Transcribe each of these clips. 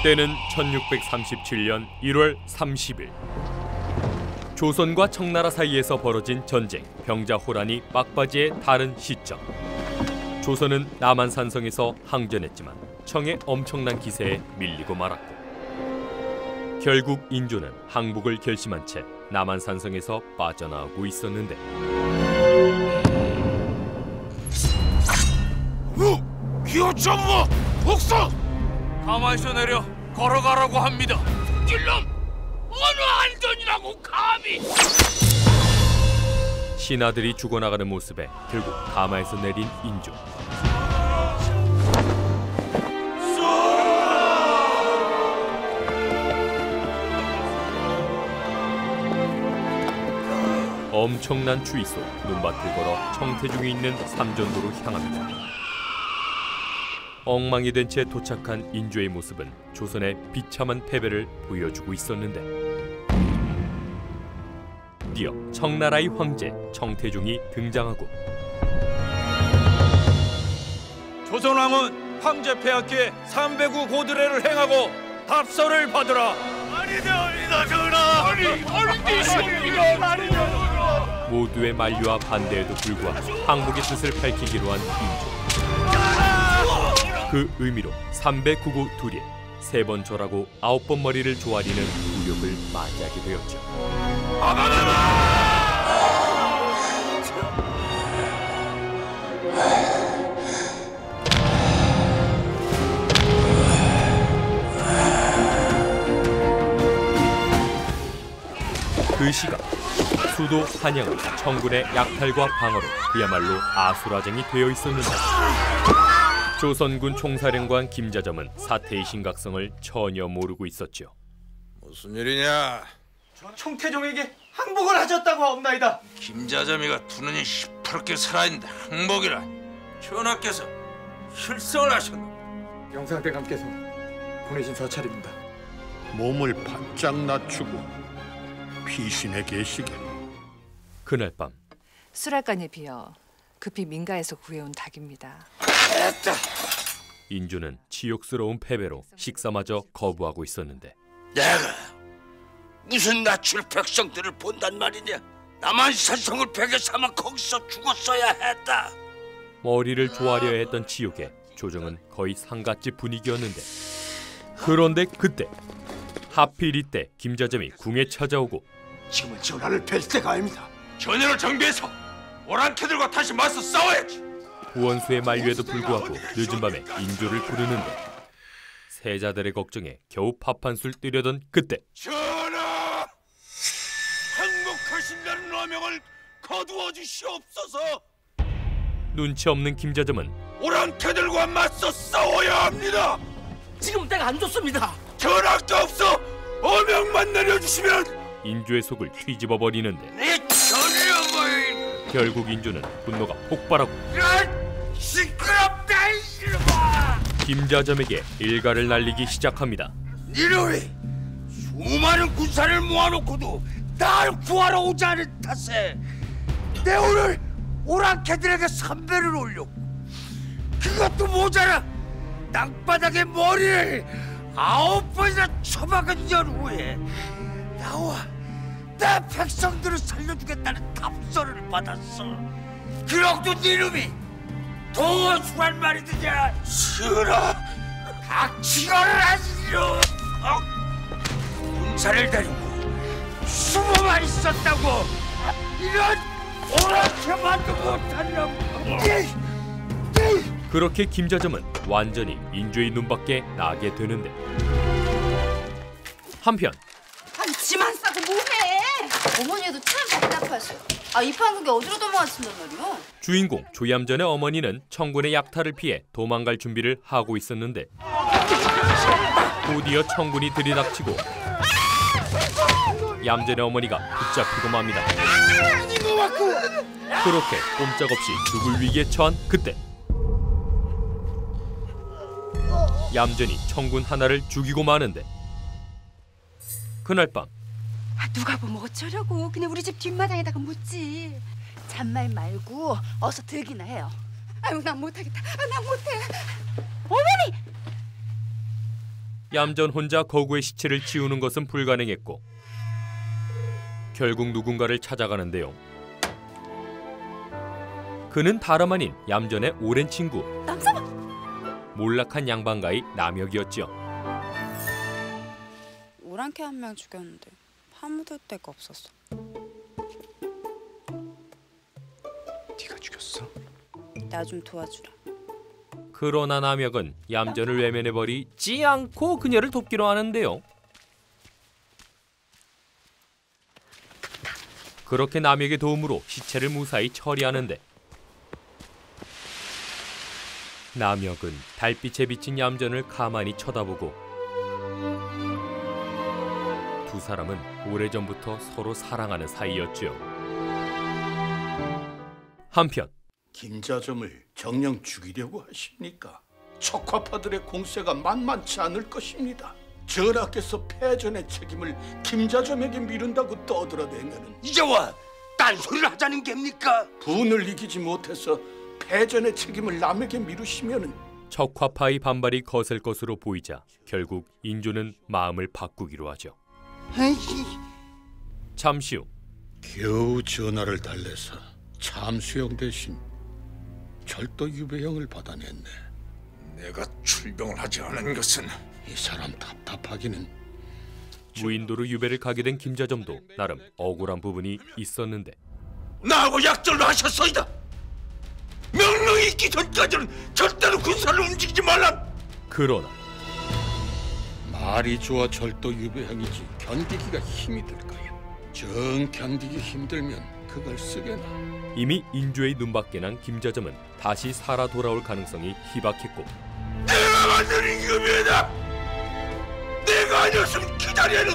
때는 1637년 1월 30일. 조선과 청나라 사이에서 벌어진 전쟁, 병자호란이 막바지에 다른 시점. 조선은 남한산성에서 항전했지만 청의 엄청난 기세에 밀리고 말았고, 결국 인조는 항복을 결심한 채 남한산성에서 빠져나오고 있었는데, 기어전무 복성! 가마에서 내려 걸어가라고 합니다. 길놈! 어느 안전이라고 감히! 신하들이 죽어나가는 모습에 결국 가마에서 내린 인조. 엄청난 추위 속 눈밭을 걸어 청태중에 있는 삼전도로 향합니다. 엉망이 된 채 도착한 인조의 모습은 조선의 비참한 패배를 보여주고 있었는데, 드디어 청나라의 황제 청태중이 등장하고, 조선왕은 황제 폐하께 300구 고드레를 행하고 답서를 받으라. 아니되옵니다, 전하. 아니되옵니다. 모두의 만류와 반대에도 불구하고 항복의 뜻을 밝히기로 한 인조. 그 의미로 309구 두리에 3번 절하고 9번 머리를 조아리는 굴욕을 맞이하게 되었죠. 그 시각 수도 한양은 청군의 약탈과 방어로 그야말로 아수라장이 되어 있었는데, 조선군 총사령관 김자점은 사태의 심각성을 전혀 모르고 있었죠. 무슨 일이냐? 청태종에게 항복을 하셨다고 하옵나이다. 김자점이가 두 눈이 시퍼렇게 살아있는데 항복이라. 전하께서 실성을 하셨노? 영상대감께서 보내신 서찰입니다. 몸을 바짝 낮추고 피신해 계시게. 그날 밤 수락관에 비어 급히 민가에서 구해온 닭입니다. 인조는 치욕스러운 패배로 식사마저 거부하고 있었는데, 내가 무슨 낯을 백성들을 본단 말이냐? 남한산성을 베개 삼아 거기서 죽었어야 했다. 머리를 조아려야 했던 치욕에 조정은 거의 상갓집 분위기였는데, 그런데 그때 하필 이때 김자점이 궁에 찾아오고, 지금은 전하를 뵐 때가 아닙니다. 전열을 정비해서 오랑캐들과 다시 맞서 싸워야지. 후원수의 만류에도 불구하고 늦은 밤에 인조를 부르는데, 세자들의 걱정에 겨우 밥 한 술 뜨려던 그때, 전하! 항복하신다는 어명을 거두어 주시옵소서. 눈치 없는 김자점은 오랑캐들과 맞서 싸워야 합니다. 지금 때가 안 좋습니다. 전학도 없어 어명만 내려주시면 인조의 속을 뒤집어 버리는데, 내 전령을 결국 인조는 분노가 폭발하고 이런 시끄럽다 이놈아! 김자점에게 일가를 날리기 시작합니다. 니놈이 수많은 군사를 모아놓고도 날 구하러 오지 않은 탓에 내 오늘 오랑캐들에게 선배를 올렸고, 그것도 모자라 땅바닥에 머리를 9번이나 쳐박은 연후에 나와 내 백성들을 살려주겠다는 답서를 받았어. 그러고도 니놈이 도수란 말이더냐? 싫어. 닥치거를 하시오. 군사를 데리고 숨어만 있었다고 이런 오랑캐만도 못하려고. 그렇게 김자점은 완전히 인조의 눈밖에 나게 되는데, 한편 지만 싸고 뭐해? 어머니도 참 답답하셔. 이 판국이 어디로 도망가신단 말이오? 주인공 조얌전의 어머니는 청군의 약탈을 피해 도망갈 준비를 하고 있었는데, 곧이어 청군이 들이닥치고 얌전의 어머니가 붙잡히고 맙니다. 그렇게 꼼짝없이 죽을 위기에 처한 그때, 얌전히 청군 하나를 죽이고 마는데, 그날 밤 누가 보면 어쩌려고. 그냥 우리 집 뒷마당에다가 묻지. 잔말 말고 어서 들기나 해요. 아유, 난 못하겠다. 난 못해. 어머니! 얌전 혼자 거구의 시체를 치우는 것은 불가능했고 결국 누군가를 찾아가는데요. 그는 다름 아닌 얌전의 오랜 친구 몰락한 양반가의 남혁이었죠. 오랑캐 한 명 죽였는데 파묻을 데가 없었어. 네가 죽였어? 나 좀 도와주라. 그러나 남혁은 얌전을 외면해버리지 않고 그녀를 돕기로 하는데요. 그렇게 남혁의 도움으로 시체를 무사히 처리하는데 남혁은 달빛에 비친 얌전을 가만히 쳐다보고 두 사람은 오래전부터 서로 사랑하는 사이였죠. 한편 김자점을 정녕 죽이려고 하십니까? 척화파들의 공세가 만만치 않을 것입니다. 전하께서 패전의 책임을 김자점에게 미룬다고 떠들어대면은 이제와 딴소리를 하자는 겁니까? 분을 이기지 못해서 패전의 책임을 남에게 미루시면은 척화파의 반발이 거셀 것으로 보이자 결국 인조는 마음을 바꾸기로 하죠. 잠시 후 겨우 전하를 달래서 참수형 대신 절도 유배형을 받아냈네. 내가 출병을 하지 않은 것은 이 사람 답답하기는. 무인도로 유배를 가게 된 김자점도 나름 억울한 부분이 있었는데 나하고 약절로 하셨소이다. 명령이 있기 전까지는 절대로 군사를 움직이지 말라. 그러나 말이 좋아 절도 유배형이지 견디기가 힘이 들 거야. 정 견디기 힘들면 그걸 쓰게나. 이미 인조의 눈밖에 난 김자점은 다시 살아 돌아올 가능성이 희박했고 내가 만든 임금이다. 내가 아니었으면 기다리는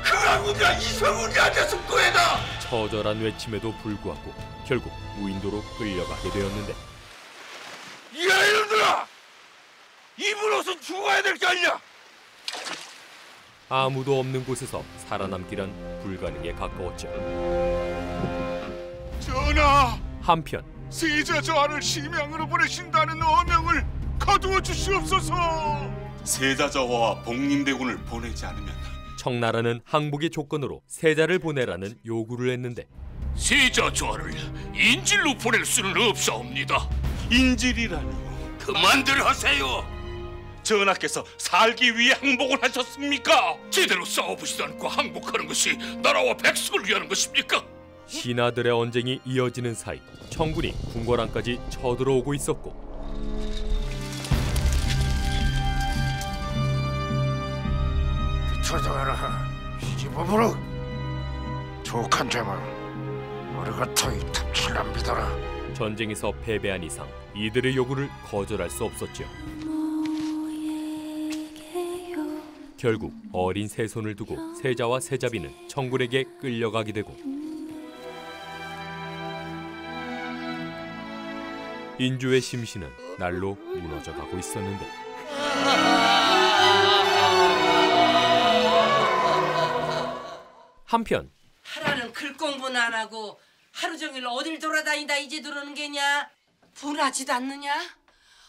흥하군이야 이성훈이 아니었을 거에다. 처절한 외침에도 불구하고 결국 무인도로 끌려가게 되었는데 야 이놈들아! 입으로선 죽어야 될 게 아니냐? 아무도 없는 곳에서 살아남기란 불가능에 가까웠죠. 전하! 한편 세자 저하를 심양으로 보내신다는 어명을 거두어 주시옵소서. 세자 저하와 복림대군을 보내지 않으면 청나라는 항복의 조건으로 세자를 보내라는 요구를 했는데 세자 저하를 인질로 보낼 수는 없사옵니다. 인질이라니요. 그만들 하세요. 전하께서 살기 위해 항복을 하셨습니까? 제대로 싸워보지도 않고 항복하는 것이 나라와 백성을 위하는 것입니까? 신하들의 언쟁이 이어지는 사이 청군이 궁궐안까지 쳐들어오고 있었고 비춰져라 시집어보라. 족한 죄물 우리가 터이 탑칠안 믿어라. 전쟁에서 패배한 이상 이들의 요구를 거절할 수 없었죠. 결국 어린 세손을 두고 세자와 세자비는 청군에게 끌려가게 되고 인조의 심신은 날로 무너져가고 있었는데 한편 하라는 글 공부는 안 하고 하루 종일 어딜 돌아다니다 이제 들어오는 게냐? 분하지도 않느냐?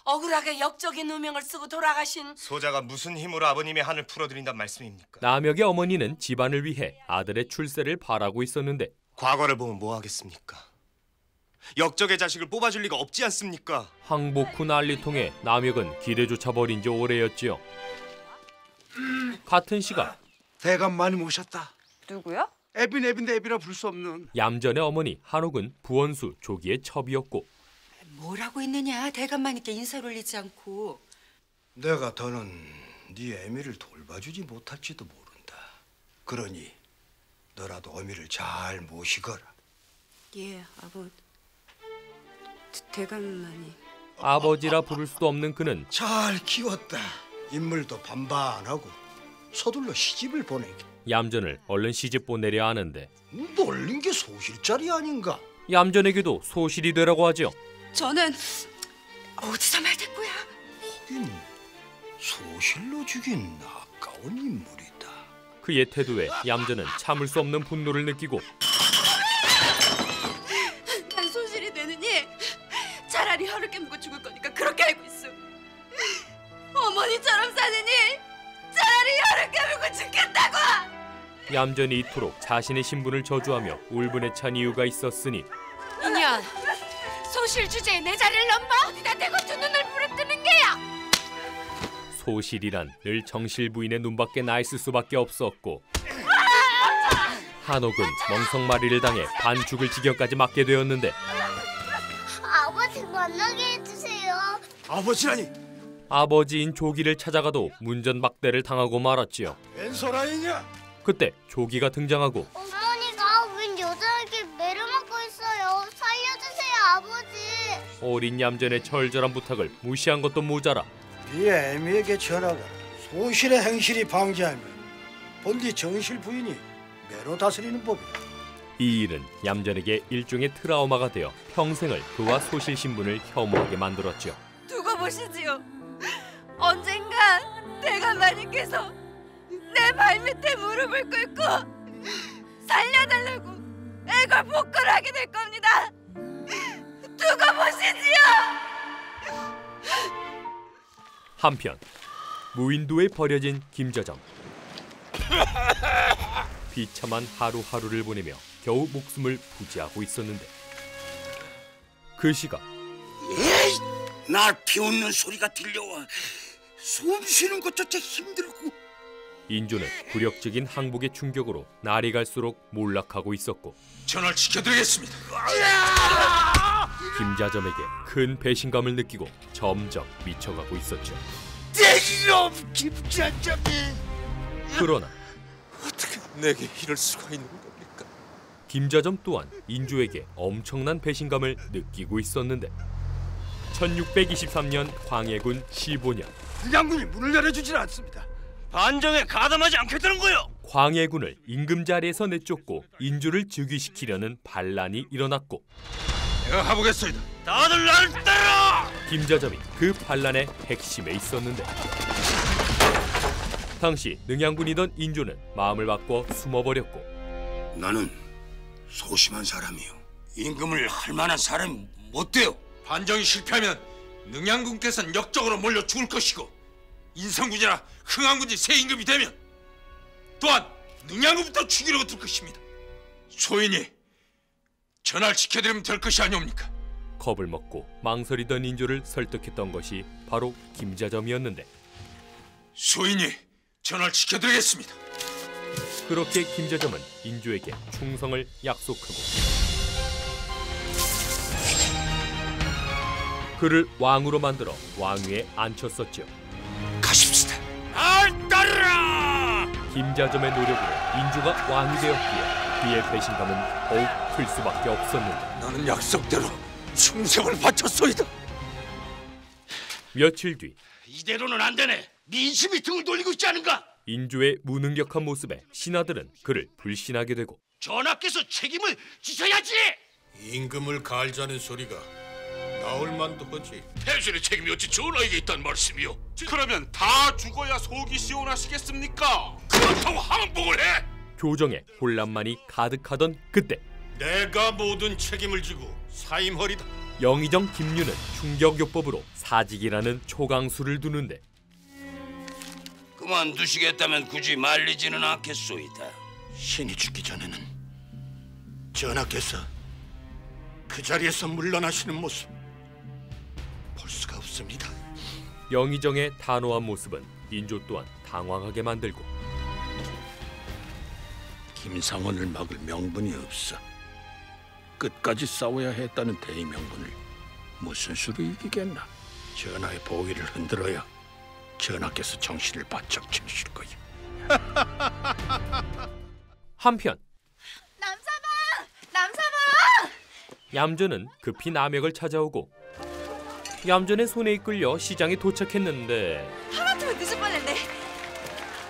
억울하게 역적의 누명을 쓰고 돌아가신 소자가 무슨 힘으로 아버님의 한을 풀어드린단 말씀입니까? 남혁의 어머니는 집안을 위해 아들의 출세를 바라고 있었는데 과거를 보면 뭐 하겠습니까? 역적의 자식을 뽑아줄 리가 없지 않습니까? 항복 후 난리통에 남혁은 기대조차 버린 지 오래였지요. 같은 시각 대감 많이 모셨다. 누구요? 애빈인데 애비라 부를 수 없는 얌전의 어머니 한옥은 부원수 조기의 첩이었고 뭐라고 했느냐? 대감마니께 인사를 올리지 않고. 내가 더는 네 애미를 돌봐주지 못할지도 모른다. 그러니 너라도 어미를 잘 모시거라. 예, 대감마니. 아버지라 부를 수도 없는 그는 잘 키웠다. 인물도 반반하고 서둘러 시집을 보내게. 얌전을 얼른 시집 보내려 하는데 놀린 게 소실짜리 아닌가? 얌전에게도 소실이 되라고 하죠. 저는 어디서 말대꾸야? 하긴 소실로 죽인 아까운 인물이다. 그의 태도에 얌전은 참을 수 없는 분노를 느끼고 난 소실이 되느니 차라리 혀를 깨물고 죽을 거니까 그렇게 알고 있어. 어머니처럼 사느니 얌전히 이토록 자신의 신분을 저주하며 울분에 찬 이유가 있었으니 인연, 소실 주제에 내 자리를 넘봐 어디다 대고 두 눈을 부릅뜨는 게야. 소실이란 늘 정실 부인의 눈밖에 나 있을 수밖에 없었고 한옥은 멍석마리를 당해 반죽을 지경까지 맞게 되었는데 아버지 만나게 해주세요. 아버지라니. 아버지인 조기를 찾아가도 문전박대를 당하고 말았지요. 웬 소라이냐? 그때 조기가 등장하고 어머니가 웬 여자에게 매를 맞고 있어요. 살려주세요, 아버지. 어린 얌전의 절절한 부탁을 무시한 것도 모자라 네 애미에게 전하거라. 소실의 행실이 방지하면 본디 정실 부인이 매로 다스리는 법이다. 이 일은 얌전에게 일종의 트라우마가 되어 평생을 그와 소실 신분을 혐오하게 만들었죠. 두고 보시지요. 언젠간 대감마님께서 내 발밑에 무릎을 꿇고 살려달라고 애걸복걸을 하게 될 겁니다. 두고 보시지요. 한편 무인도에 버려진 김저정. 비참한 하루하루를 보내며 겨우 목숨을 부지하고 있었는데 그 시각 에이, 날 비웃는 소리가 들려와 숨 쉬는 것조차 힘들고 인조는 굴욕적인 항복의 충격으로 날이 갈수록 몰락하고 있었고 전화를 지켜드리겠습니다. 김자점에게 큰 배신감을 느끼고 점점 미쳐가고 있었죠. 대기업 김자점이 그러나 어떻게 내게 이럴 수가 있는 겁니까? 김자점 또한 인조에게 엄청난 배신감을 느끼고 있었는데 1623년 광해군 15년 양군이 문을 열어주질 않습니다. 반정에 가담하지 않겠다는 거요. 광해군을 임금 자리에서 내쫓고 인조를 즉위시키려는 반란이 일어났고 내가 가보겠습니다. 다들 날 따라. 김자점이 그 반란의 핵심에 있었는데 당시 능양군이던 인조는 마음을 바꿔 숨어버렸고 나는 소심한 사람이요. 임금을 할 만한 사람이 못 돼요. 반정이 실패하면 능양군께서는 역적으로 몰려 죽을 것이고 인성군이나 흥안군이 새 임금이 되면 또한 능양군부터 죽이려고 들 것입니다. 소인이 전화를 지켜드리면 될 것이 아니옵니까? 겁을 먹고 망설이던 인조를 설득했던 것이 바로 김자점이었는데 소인이 전화를 지켜드리겠습니다. 그렇게 김자점은 인조에게 충성을 약속하고 그를 왕으로 만들어 왕위에 앉혔었죠. 가십시다. 날 따르라. 김자점의 노력으로 인조가 왕이 되었기에 그의 배신감은 더욱 클 수밖에 없었는데 나는 약속대로 충성을 바쳤소이다. 며칠 뒤 이대로는 안 되네. 민심이 등을 돌리고 있지 않은가? 인조의 무능력한 모습에 신하들은 그를 불신하게 되고 전하께서 책임을 지셔야지. 임금을 갈자는 소리가 나올 만도 하지. 대신의 책임이 어찌 전하에게 있단 말씀이요? 그러면 다 죽어야 속이 시원하시겠습니까? 그렇다고 항복을 해? 교정에 혼란만이 가득하던 그때 내가 모든 책임을 지고 사임하리다. 영의정 김유는 충격요법으로 사직이라는 초강수를 두는데 그만두시겠다면 굳이 말리지는 않겠소이다. 신이 죽기 전에는 전하께서 그 자리에서 물러나시는 모습 볼 수가 없습니다. 영의정의 단호한 모습은 인조 또한 당황하게 만들고 김상원을 막을 명분이 없어. 끝까지 싸워야 했다는 대의명분을 무슨 수로 이기겠나. 전하의 보위를 흔들어야 전하께서 정신을 바짝 차리실 거야. 한편 남사방! 얌전은 급히 남역을 찾아오고 얌전의 손에 이끌려 시장에 도착했는데 하마터면 늦을 뻔했네.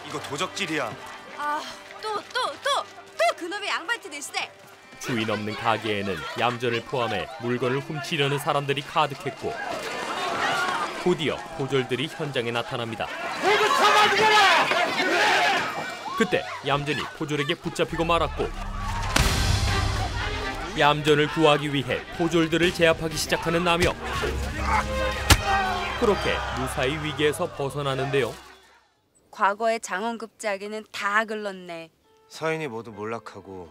이거 도적질이야. 또 그놈의 양반티 내시네. 주인 없는 가게에는 얌전을 포함해 물건을 훔치려는 사람들이 가득했고 곧이어 포졸들이 현장에 나타납니다. 그때 얌전이 포졸에게 붙잡히고 말았고 얌전을 구하기 위해 포졸들을 제압하기 시작하는 남역. 그렇게 무사히 위기에서 벗어나는데요. 과거의 장원급제하기는 다 글렀네. 서인이 모두 몰락하고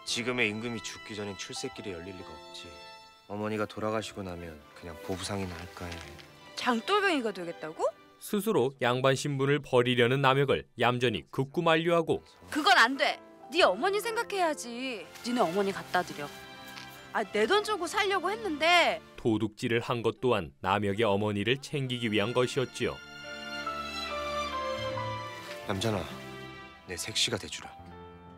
지금의 임금이 죽기 전엔 출세길이 열릴 리가 없지. 어머니가 돌아가시고 나면 그냥 보부상이나 할까 해. 장돌뱅이가 되겠다고? 스스로 양반 신분을 버리려는 남혁을 얌전히 극구 만류하고 그건 안 돼. 네 어머니 생각해야지. 니네 어머니 갖다 드려. 내 돈 주고 살려고 했는데 도둑질을 한 것 또한 남혁의 어머니를 챙기기 위한 것이었지요. 얌전아, 내 색시가 돼주라.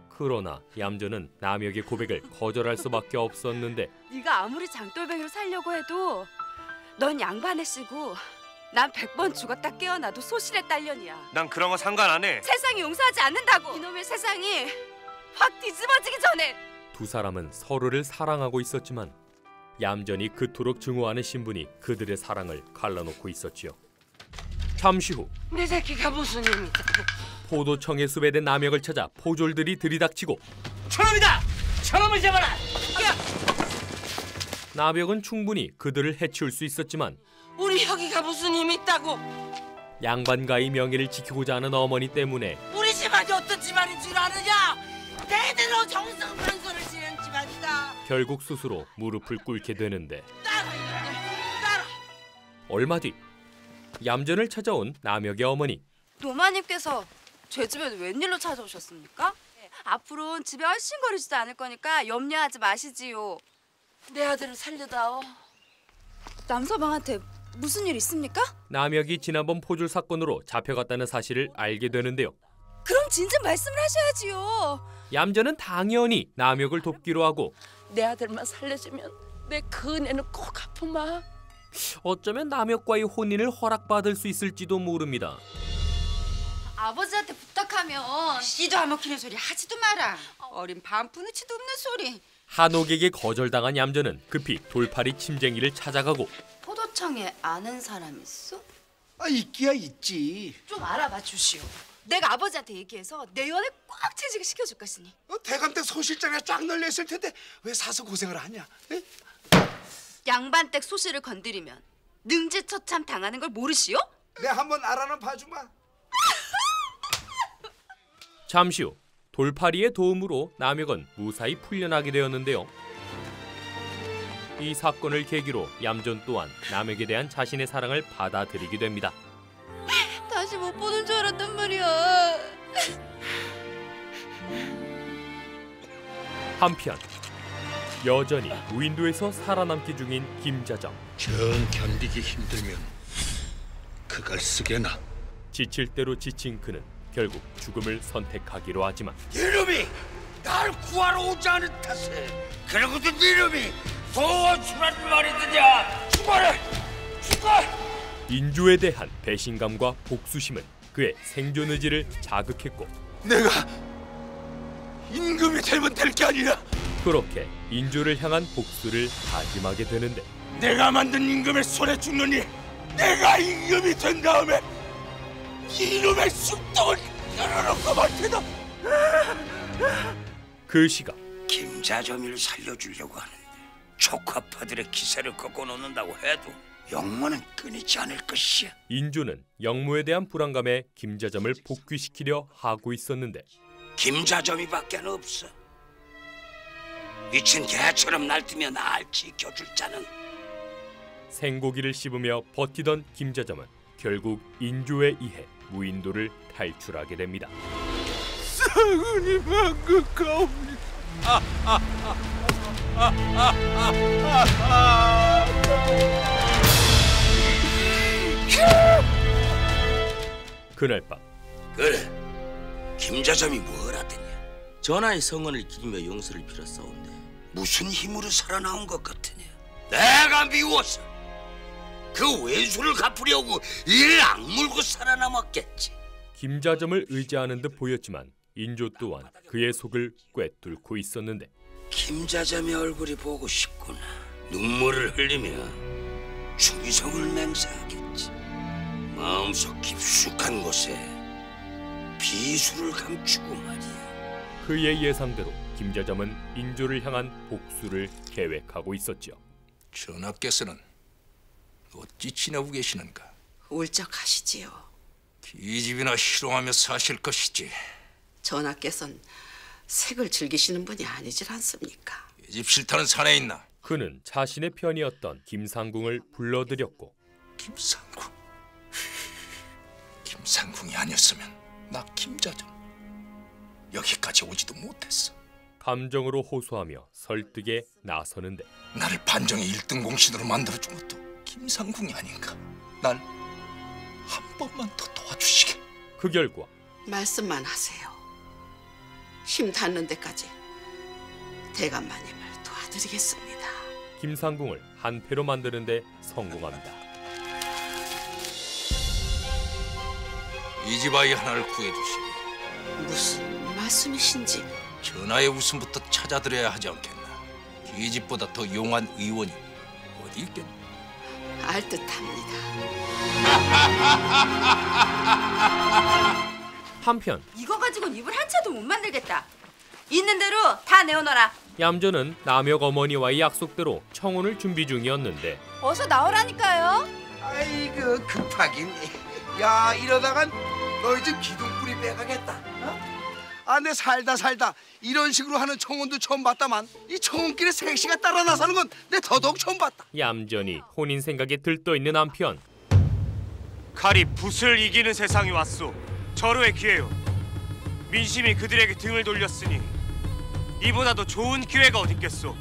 그러나 얌전은 남혁의 고백을 거절할 수밖에 없었는데 네가 아무리 장돌뱅이로 살려고 해도 넌 양반의 씨고 난 100번 죽었다 깨어나도 소실의 딸년이야. 난 그런 거 상관 안 해. 세상이 용서하지 않는다고. 이놈의 세상이 확 뒤집어지기 전에. 두 사람은 서로를 사랑하고 있었지만 얌전히 그토록 증오하는 신분이 그들의 사랑을 갈라놓고 있었지요. 잠시 후 내 새끼가 무슨 일이다. 포도청에 수배된 남혁을 찾아 포졸들이 들이닥치고 저놈이다! 저놈을 잡아라! 남혁은 충분히 그들을 해치울 수 있었지만 우리 혁이가 무슨 힘이 있다고? 양반가의 명예를 지키고자 하는 어머니 때문에 우리 집안이 어떤 집안인 줄 아느냐? 대대로 정성만소를 지낸 집안이다. 결국 스스로 무릎을 꿇게 되는데 따라! 얼마 뒤 얌전을 찾아온 남혁의 어머니. 노마님께서 제 집에 웬일로 찾아오셨습니까? 앞으로는 집에 얼씬거리지도 않을 거니까 염려하지 마시지요. 내 아들을 살려다오. 남서방한테 무슨 일 있습니까? 남혁이 지난번 포졸 사건으로 잡혀갔다는 사실을 알게 되는데요. 그럼 진작 말씀을 하셔야지요. 얌전은 당연히 남혁을 돕기로 하고 내 아들만 살려주면 내 그 은혜는 꼭 갚으마. 어쩌면 남혁과의 혼인을 허락받을 수 있을지도 모릅니다. 아버지한테 부탁하면 씨도 안 먹히는 소리 하지도 마라. 어린 반푼우치도 없는 소리. 한옥에게 거절당한 얌전은 급히 돌팔이 침쟁이를 찾아가고 포도청에 아는 사람 있어? 있기야 있지. 좀 알아봐 주시오. 내가 아버지한테 얘기해서 내 연애 꽉 채지게 시켜줄 것이니. 대감댁 소실장에 쫙 널려있을 텐데 왜 사서 고생을 하냐? 에? 양반댁 소실을 건드리면 능지처참 당하는 걸 모르시오? 내 한번 알아는 봐주마. 잠시 후 돌팔이의 도움으로 남혁은 무사히 풀려나게 되었는데요. 이 사건을 계기로 얌전 또한 남혁에 대한 자신의 사랑을 받아들이게 됩니다. 다시 못 보는 줄 알았단 말이야. 한편 여전히 무인도에서 살아남기 중인 김자정. 정 견디기 힘들면 그걸 쓰게나. 지칠 대로 지친 그는 결국 죽음을 선택하기로 하지만 이놈이 날 구하러 오지 않은 탓에 그러고도 이놈이 도와주라는 말이더냐. 죽어라! 죽어! 인조에 대한 배신감과 복수심은 그의 생존 의지를 자극했고 내가 임금이 되면 될 게 아니라 그렇게 인조를 향한 복수를 다짐하게 되는데 내가 만든 임금의 손에 죽느니 내가 임금이 된 다음에 이놈의 쑥떡을 열어놓고 말 테다. 그 시각 김자점이를 살려주려고 하는데 촉화파들의 기세를 꺾어놓는다고 해도 영모는 끊이지 않을 것이야. 인조는 영모에 대한 불안감에 김자점을 복귀시키려 하고 있었는데 김자점이밖에 없어. 미친 개처럼 날뛰며 날 지켜줄 자는. 생고기를 씹으며 버티던 김자점은 결국 인조에 의해 무인도를 탈출하게 됩니다. 상은이 방긋가옵니다. 그날 밤 그래, 김자점이 뭘 하더냐? 전하의 성원을 기리며 용서를 빌었사온데 무슨 힘으로 살아나온 것 같으냐? 내가 미워서 그 왼수를 갚으려고 이를 악물고 살아남았겠지. 김자점을 의지하는 듯 보였지만 인조 또한 그의 속을 꿰뚫고 있었는데 김자점의 얼굴이 보고 싶구나. 눈물을 흘리며 충성을 맹세하겠지. 마음속 깊숙한 곳에 비수를 감추고 말이야. 그의 예상대로 김자점은 인조를 향한 복수를 계획하고 있었죠. 전하께서는 어찌 지내고 계시는가? 울적하시지요. 기집이나 희롱하며 사실 것이지. 전하께서는 색을 즐기시는 분이 아니질 않습니까? 이 집 싫다는 사내 있나? 그는 자신의 편이었던 김상궁을 불러들였고 김상궁이 아니었으면 나 김자전 여기까지 오지도 못했어. 감정으로 호소하며 설득에 나서는데 나를 반정의 1등 공신으로 만들어준 것도 김상궁이 아닌가. 날 한 번만 더 도와주시게. 그 결과 말씀만 하세요. 힘 닿는 데까지 대감마님을 도와드리겠습니다. 김상궁을 한패로 만드는 데 성공합니다. 이 집 아이 하나를 구해주시니 무슨 말씀이신지. 전하의 웃음부터 찾아드려야 하지 않겠나. 이 집보다 더 용한 의원이 어디 있겠나. 알듯합니다. 한편 이거 가지고는 입을 한 차도 못 만들겠다. 있는 대로 다 내어놔라. 얌전은 남혁 어머니와의 약속대로 청혼을 준비 중이었는데 어서 나오라니까요. 아이고 급하긴. 야 이러다간 너희 집 기둥뿌리 빼가겠다. 아, 내 살다 이런 식으로 하는 청혼도 처음 봤다만 이 청혼길에 색시가 따라 나서는 건 내 더더욱 처음 봤다. 얌전히 혼인 생각에 들떠있는 한편 칼이 붓을 이기는 세상이 왔소. 절호의 기회요. 민심이 그들에게 등을 돌렸으니 이보다 더 좋은 기회가 어딨겠소.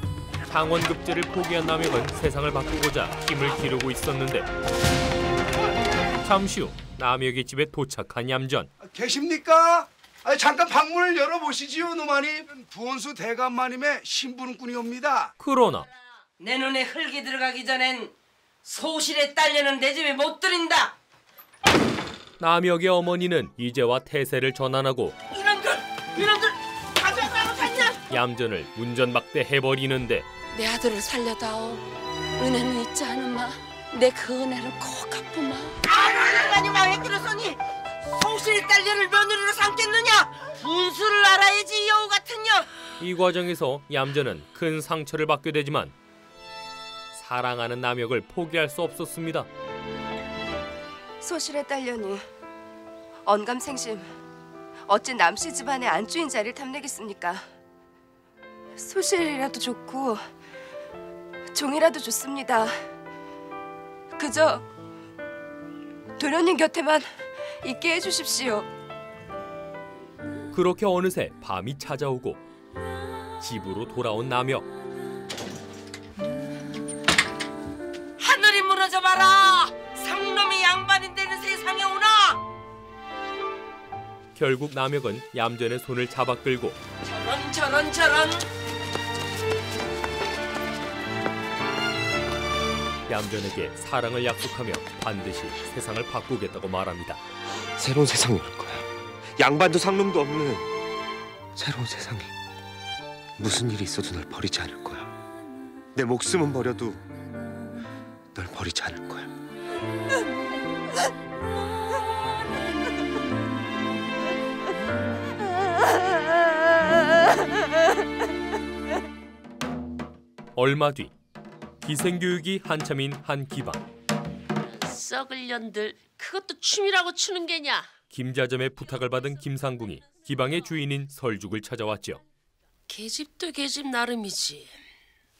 상원급제를 포기한 남혁은 세상을 바꾸고자 힘을 기르고 있었는데 잠시 후 남혁의 집에 도착한 얌전. 계십니까? 아니, 잠깐 방문을 열어보시지요, 노마님. 부원수 대감마님의 심부름꾼이옵니다. 그러나 내 눈에 흙이 들어가기 전엔 소실의 딸려는 내 집에 못 들인다. 남혁의 어머니는 이제와 태세를 전환하고 이놈들 가져가라고 갔냐? 얌전을 운전박대해버리는데 내 아들을 살려다오. 은혜는 있지 않으마. 내 그 은혜를 꼭 갚으마. 아니 왜 그러소니? 소실의 딸려를 며느리로 삼겠느냐? 분수를 알아야지 여우 같은 년. 이 과정에서 얌전은 큰 상처를 받게 되지만 사랑하는 남혁을 포기할 수 없었습니다. 소실의 딸려니 언감생심 어찌 남씨 집안의 안주인 자리를 탐내겠습니까? 소실이라도 좋고 종이라도 좋습니다. 그저 도련님 곁에만 있게 해주십시오. 그렇게 어느새 밤이 찾아오고 집으로 돌아온 남혁. 하늘이 무너져 봐라. 상놈이 양반이 되는 세상에 오나. 결국 남혁은 얌전의 손을 잡아 끌고 저런 얌전에게 사랑을 약속하며 반드시 세상을 바꾸겠다고 말합니다. 새로운 세상이 올 거야. 양반도 상놈도 없는 새로운 세상이. 무슨 일이 있어도 널 버리지 않을 거야. 내 목숨은 버려도 널 버리지 않을 거야. 얼마 뒤 기생교육이 한참인 한 기방. 썩을 년들 그것도 춤이라고 추는 게냐? 김자점의 부탁을 받은 김상궁이 기방의 주인인 설죽을 찾아왔죠. 계집도 계집 나름이지.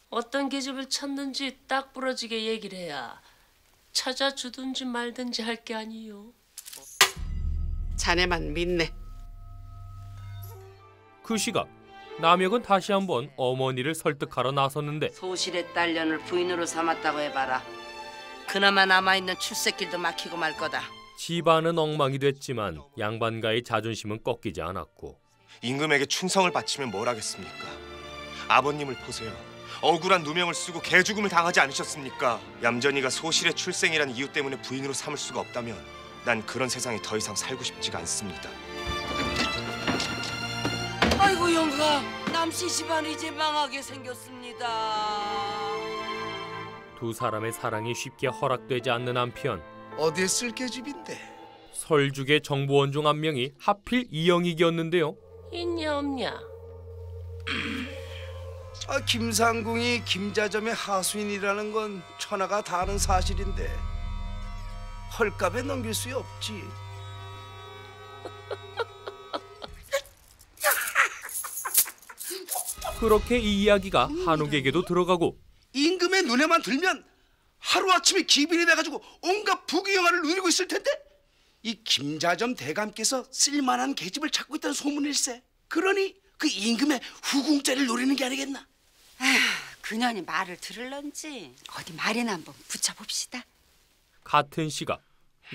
어떤 계집을 찾는지 딱 부러지게 얘기를 해야 찾아주든지 말든지 할 게 아니요. 자네만 믿네. 그 시각 남혁은 다시 한번 어머니를 설득하러 나섰는데 소실의 딸년을 부인으로 삼았다고 해봐라. 그나마 남아있는 출세길도 막히고 말 거다. 집안은 엉망이 됐지만 양반가의 자존심은 꺾이지 않았고 임금에게 충성을 바치면 뭘 하겠습니까? 아버님을 보세요. 억울한 누명을 쓰고 개죽음을 당하지 않으셨습니까? 얌전이가 소실의 출생이라는 이유 때문에 부인으로 삼을 수가 없다면 난 그런 세상에 더 이상 살고 싶지가 않습니다. 아이고 영감, 남씨 집안이 이제 망하게 생겼습니다. 두 사람의 사랑이 쉽게 허락되지 않는 한편 어디에 쓸 계집인데? 설죽의 정보원 중 한 명이 하필 이영익이었는데요. 있냐 없냐? 아, 김상궁이 김자점의 하수인이라는 건 천하가 다 아는 사실인데 헐값에 넘길 수 없지. 그렇게 이 이야기가 한옥에게도 들어가고 임금의 눈에만 들면 하루아침에 기빈이 돼가지고 온갖 부귀영화를 누리고 있을 텐데 이 김자점 대감께서 쓸만한 계집을 찾고 있다는 소문일세. 그러니 그 임금의 후궁자를 노리는 게 아니겠나? 아휴, 그년이 말을 들을런지 어디 말이나 한번 붙여봅시다. 같은 시각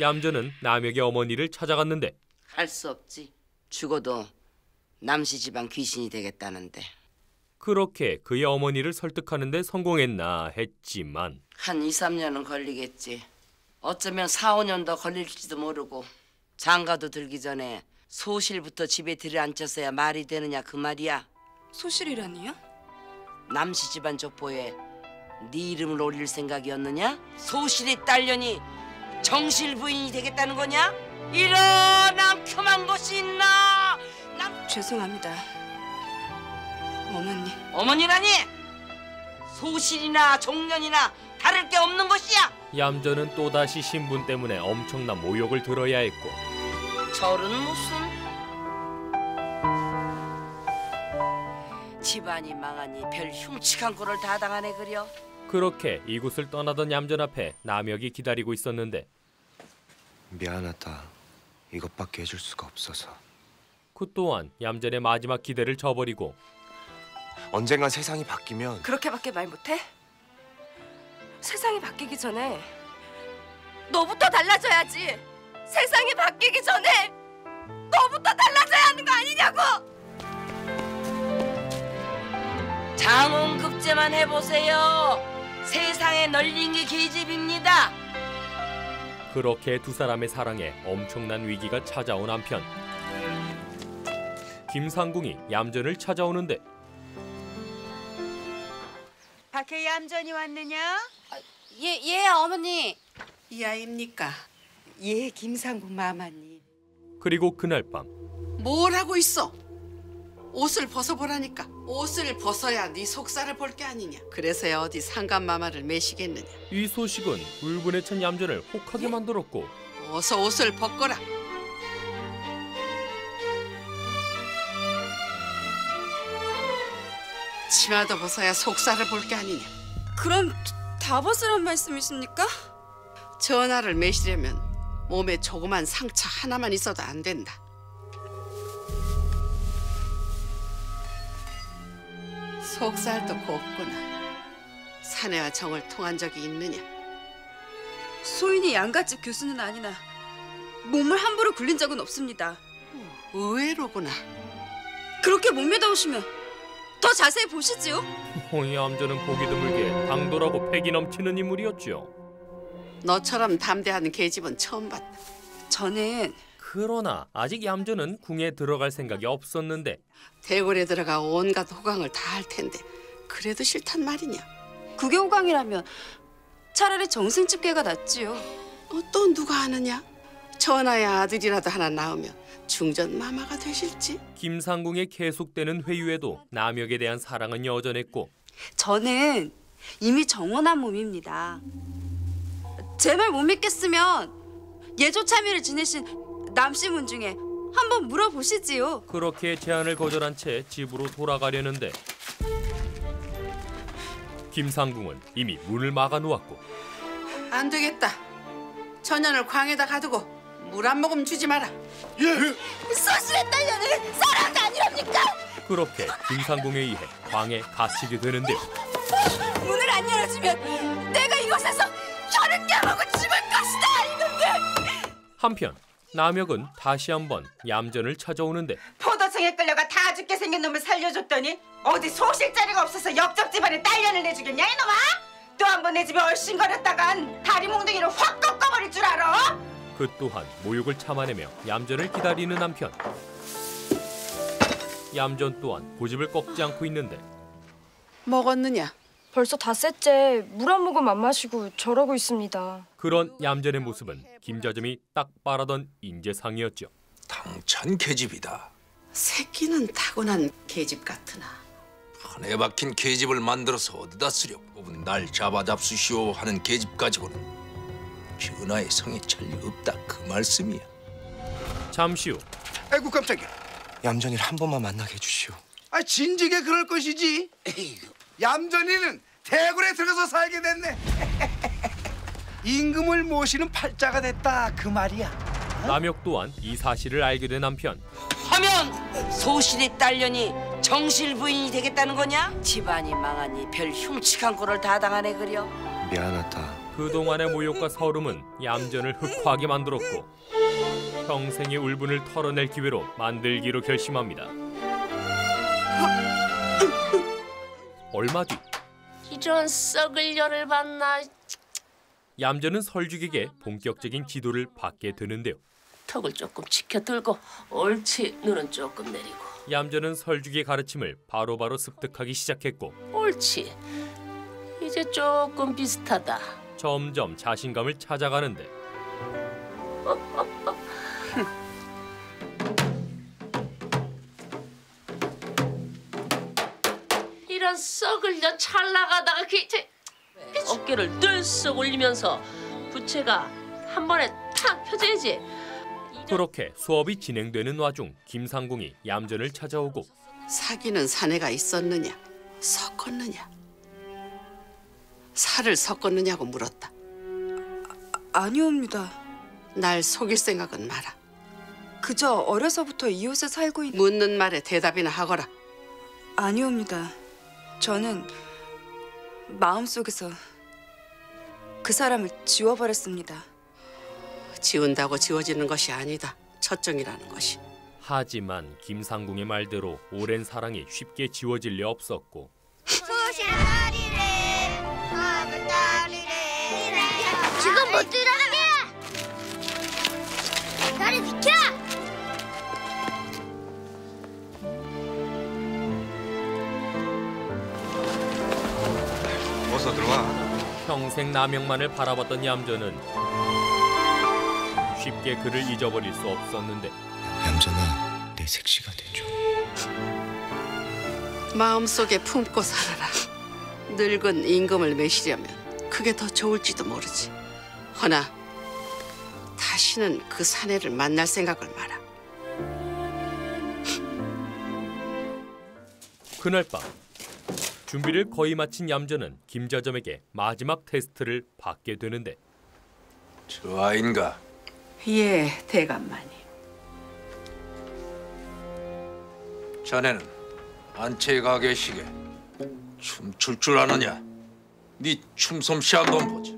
얌전은 남혁의 어머니를 찾아갔는데 할 수 없지. 죽어도 남씨 집안 귀신이 되겠다는데. 그렇게 그의 어머니를 설득하는 데 성공했나 했지만 한 2, 3년은 걸리겠지. 어쩌면 4, 5년 더 걸릴지도 모르고 장가도 들기 전에 소실부터 집에 들여앉혀서야 말이 되느냐 그 말이야. 소실이라니요? 남씨 집안 족보에 네 이름을 올릴 생각이었느냐? 소실의 딸년이 정실 부인이 되겠다는 거냐? 이런 낭큼한 것이 있나? 죄송합니다. 어머니. 어머니라니? 소실이나 종년이나 다를 게 없는 것이야. 얌전은 또다시 신분 때문에 엄청난 모욕을 들어야 했고 절은 무슨? 집안이 망하니 별 흉측한 꼴을 다 당하네 그려. 그렇게 이곳을 떠나던 얌전 앞에 남혁이 기다리고 있었는데 미안하다. 이것밖에 해줄 수가 없어서. 그 또한 얌전의 마지막 기대를 저버리고 언젠간 세상이 바뀌면 그렇게밖에 말 못해? 세상이 바뀌기 전에 너부터 달라져야지. 세상이 바뀌기 전에 너부터 달라져야 하는 거 아니냐고. 장원급제만 해보세요. 세상에 널린 게 계집입니다. 그렇게 두 사람의 사랑에 엄청난 위기가 찾아온 한편 김상궁이 얌전을 찾아오는데 밖에 얌전이 왔느냐? 예 어머니. 이 아이입니까? 예, 김상국 마마님. 그리고 그날 밤 뭘 하고 있어? 옷을 벗어보라니까. 옷을 벗어야 네 속살을 볼 게 아니냐. 그래서야 어디 상간마마를 매시겠느냐. 이 소식은 울분에 찬 얌전을 혹하게 만들었고 어서 옷을 벗거라. 치마도 벗어야 속살을 볼 게 아니냐. 그럼 다 벗으란 말씀이십니까? 전하를 매시려면 몸에 조그만 상처 하나만 있어도 안 된다. 속살도 곱구나. 사내와 정을 통한 적이 있느냐? 소인이 양갓집 교수는 아니나 몸을 함부로 굴린 적은 없습니다. 의외로구나. 그렇게 못 믿어오시면 더 자세히 보시지요. 얌전은 보기 드물게 당돌하고 패기 넘치는 인물이었죠. 너처럼 담대한 계집은 처음 봤다. 저는 그러나 아직 얌전은 궁에 들어갈 생각이 없었는데 대궐에 들어가 온갖 호강을 다 할 텐데 그래도 싫단 말이냐. 그게 호강이라면 차라리 정승집계가 낫지요. 또 누가 아느냐. 전하의 아들이라도 하나 낳으면 중전마마가 되실지. 김상궁의 계속되는 회유에도 남혁에 대한 사랑은 여전했고 저는 이미 정원한 몸입니다. 제 말 못 믿겠으면 예조참의를 지내신 남씨문 중에 한번 물어보시지요. 그렇게 제안을 거절한 채 집으로 돌아가려는데 김상궁은 이미 문을 막아 놓았고 안 되겠다. 전년을 광에다 가두고 물 한 모금 주지 마라. 예. 소실의 딸년은 사랑도 아니랍니까? 그렇게 김상궁에 의해 광에 갇히게 되는데요. 문을 안 열어주면 내가 이곳에서 혀를 깨물고 죽을 것이다. 이놈들. 한편 남혁은 다시 한번 얌전을 찾아오는데 포도청에 끌려가 다 죽게 생긴 놈을 살려줬더니 어디 소실 자리가 없어서 역적 집안에 딸년을 내주겠냐 이놈아? 또 한 번 내 집에 얼씬거렸다간 다리 몽둥이를 확 꺾어버릴 줄 알아? 그 또한 모욕을 참아내며 얌전을 기다리는 한편 얌전 또한 고집을 꺾지 않고 있는데 먹었느냐? 벌써 닷새째 물 한 모금 안 마시고 저러고 있습니다. 그런 얌전의 모습은 김자점이 딱 바라던 인재상이었죠. 당찬 계집이다. 새끼는 타고난 계집 같으나 판에 박힌 계집을 만들어서 어디다 쓰려 뽑은 날 잡아잡수시오 하는 계집 가지고는 전하의 성에 천리 없다 그 말씀이야. 잠시 후 아이고 깜짝이야. 얌전이를 한 번만 만나게 해주시오. 아, 진즉에 그럴 것이지. 얌전이는 대궐에 들어가서 살게 됐네. 임금을 모시는 팔자가 됐다 그 말이야. 남혁 또한 이 사실을 알게 된 한편 하면 소실의 딸년이 정실 부인이 되겠다는 거냐? 집안이 망하니 별 흉측한 꼴을 다 당하네 그려. 미안하다. 그동안의 모욕과 서름은 얌전을 흑화하게 만들었고 평생의 울분을 털어낼 기회로 만들기로 결심합니다. 얼마 뒤 이런 썩을 열을 받나. 얌전은 설죽에게 본격적인 지도를 받게 되는데요. 턱을 조금 치켜들고 옳지. 눈은 조금 내리고. 얌전은 설죽의 가르침을 바로바로 습득하기 시작했고 옳지. 이제 조금 비슷하다. 점점 자신감을 찾아가는데 이런 썩을 여 찰나가다가 어깨를 들썩 올리면서 부채가 한 번에 탁 펴져야지. 그렇게 수업이 진행되는 와중 김상궁이 얌전을 찾아오고 사귀는 사내가 있었느냐, 섞었느냐, 살을 섞었느냐고 물었다. 아니옵니다. 날 속일 생각은 마라. 그저 어려서부터 이웃에 살고 있는... 묻는 말에 대답이나 하거라. 아니옵니다. 저는 마음속에서 그 사람을 지워버렸습니다. 지운다고 지워지는 것이 아니다. 첫정이라는 것이. 하지만 김상궁의 말대로 오랜 사랑이 쉽게 지워질 리 없었고 지금 못 들어가게! 다리 비켜! 어서 들어와. 평생 남혁만을 바라봤던 얌전은 쉽게 그를 잊어버릴 수 없었는데 얌전아, 내 색시가 되죠. 마음속에 품고 살아라. 늙은 임금을 매시려면 그게 더 좋을지도 모르지. 허나 다시는 그 사내를 만날 생각을 마라. 그날 밤 준비를 거의 마친 얌전은 김자점에게 마지막 테스트를 받게 되는데 저 아인가? 예, 대감마님. 자네는 안채에 가 계시게 춤출 줄 아느냐? 네 춤솜씨 한번 보자.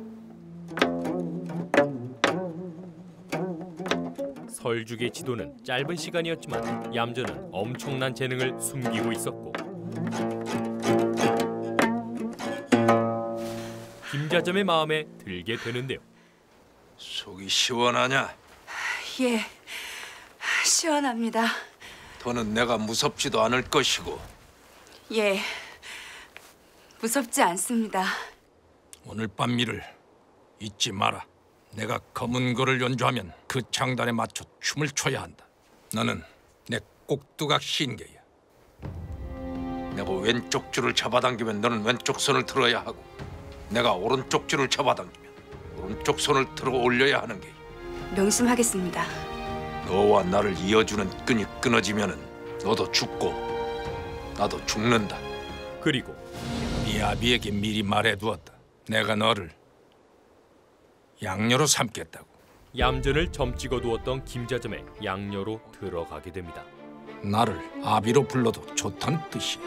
설죽의 지도는 짧은 시간이었지만 얌전은 엄청난 재능을 숨기고 있었고 김자점의 마음에 들게 되는데요. 속이 시원하냐? 예, 시원합니다. 더는 내가 무섭지도 않을 것이고. 예, 무섭지 않습니다. 오늘 밤 일을 잊지 마라. 내가 검은 거를 연주하면 그 장단에 맞춰 춤을 춰야 한다. 너는 내 꼭두각 신계야. 내가 왼쪽 줄을 잡아당기면 너는 왼쪽 손을 들어야 하고 내가 오른쪽 줄을 잡아당기면 오른쪽 손을 들어 올려야 하는 게. 명심하겠습니다. 너와 나를 이어주는 끈이 끊어지면은 너도 죽고 나도 죽는다. 그리고 네 아비에게 미리 말해두었다. 내가 너를 양녀로 삼겠다고. 얌전을 점 찍어두었던 김자점의 양녀로 들어가게 됩니다. 나를 아비로 불러도 좋다는 뜻이야.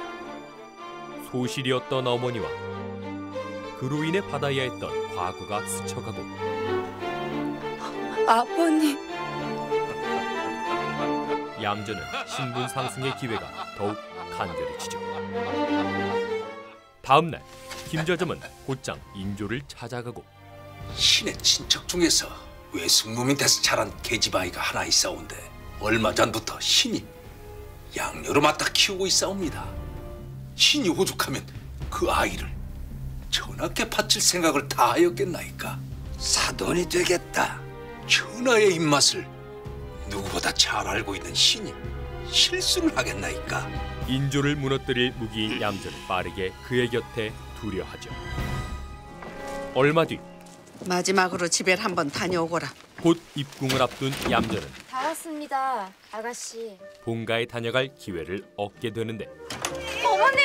소실이었던 어머니와 그로 인해 받아야 했던 과거가 스쳐가고 아버님. 얌전은 신분 상승의 기회가 더욱 간절해지죠. 다음 날 김자점은 곧장 인조를 찾아가고 신의 친척 중에서 외숙놈이 돼서 자란 계집아이가 하나 있사온데 얼마 전부터 신이 양녀로 맡아 키우고 있사옵니다. 신이 오죽하면 그 아이를 전하께 바칠 생각을 다 하였겠나이까. 사돈이 되겠다. 전하의 입맛을 누구보다 잘 알고 있는 신이 실수를 하겠나이까. 인조를 무너뜨릴 무기인 얌전은 빠르게 그의 곁에 두려하죠. 얼마 뒤 마지막으로 집에 한번 다녀오거라. 곧 입궁을 앞둔 얌전은 다 왔습니다, 아가씨. 본가에 다녀갈 기회를 얻게 되는데 어머니,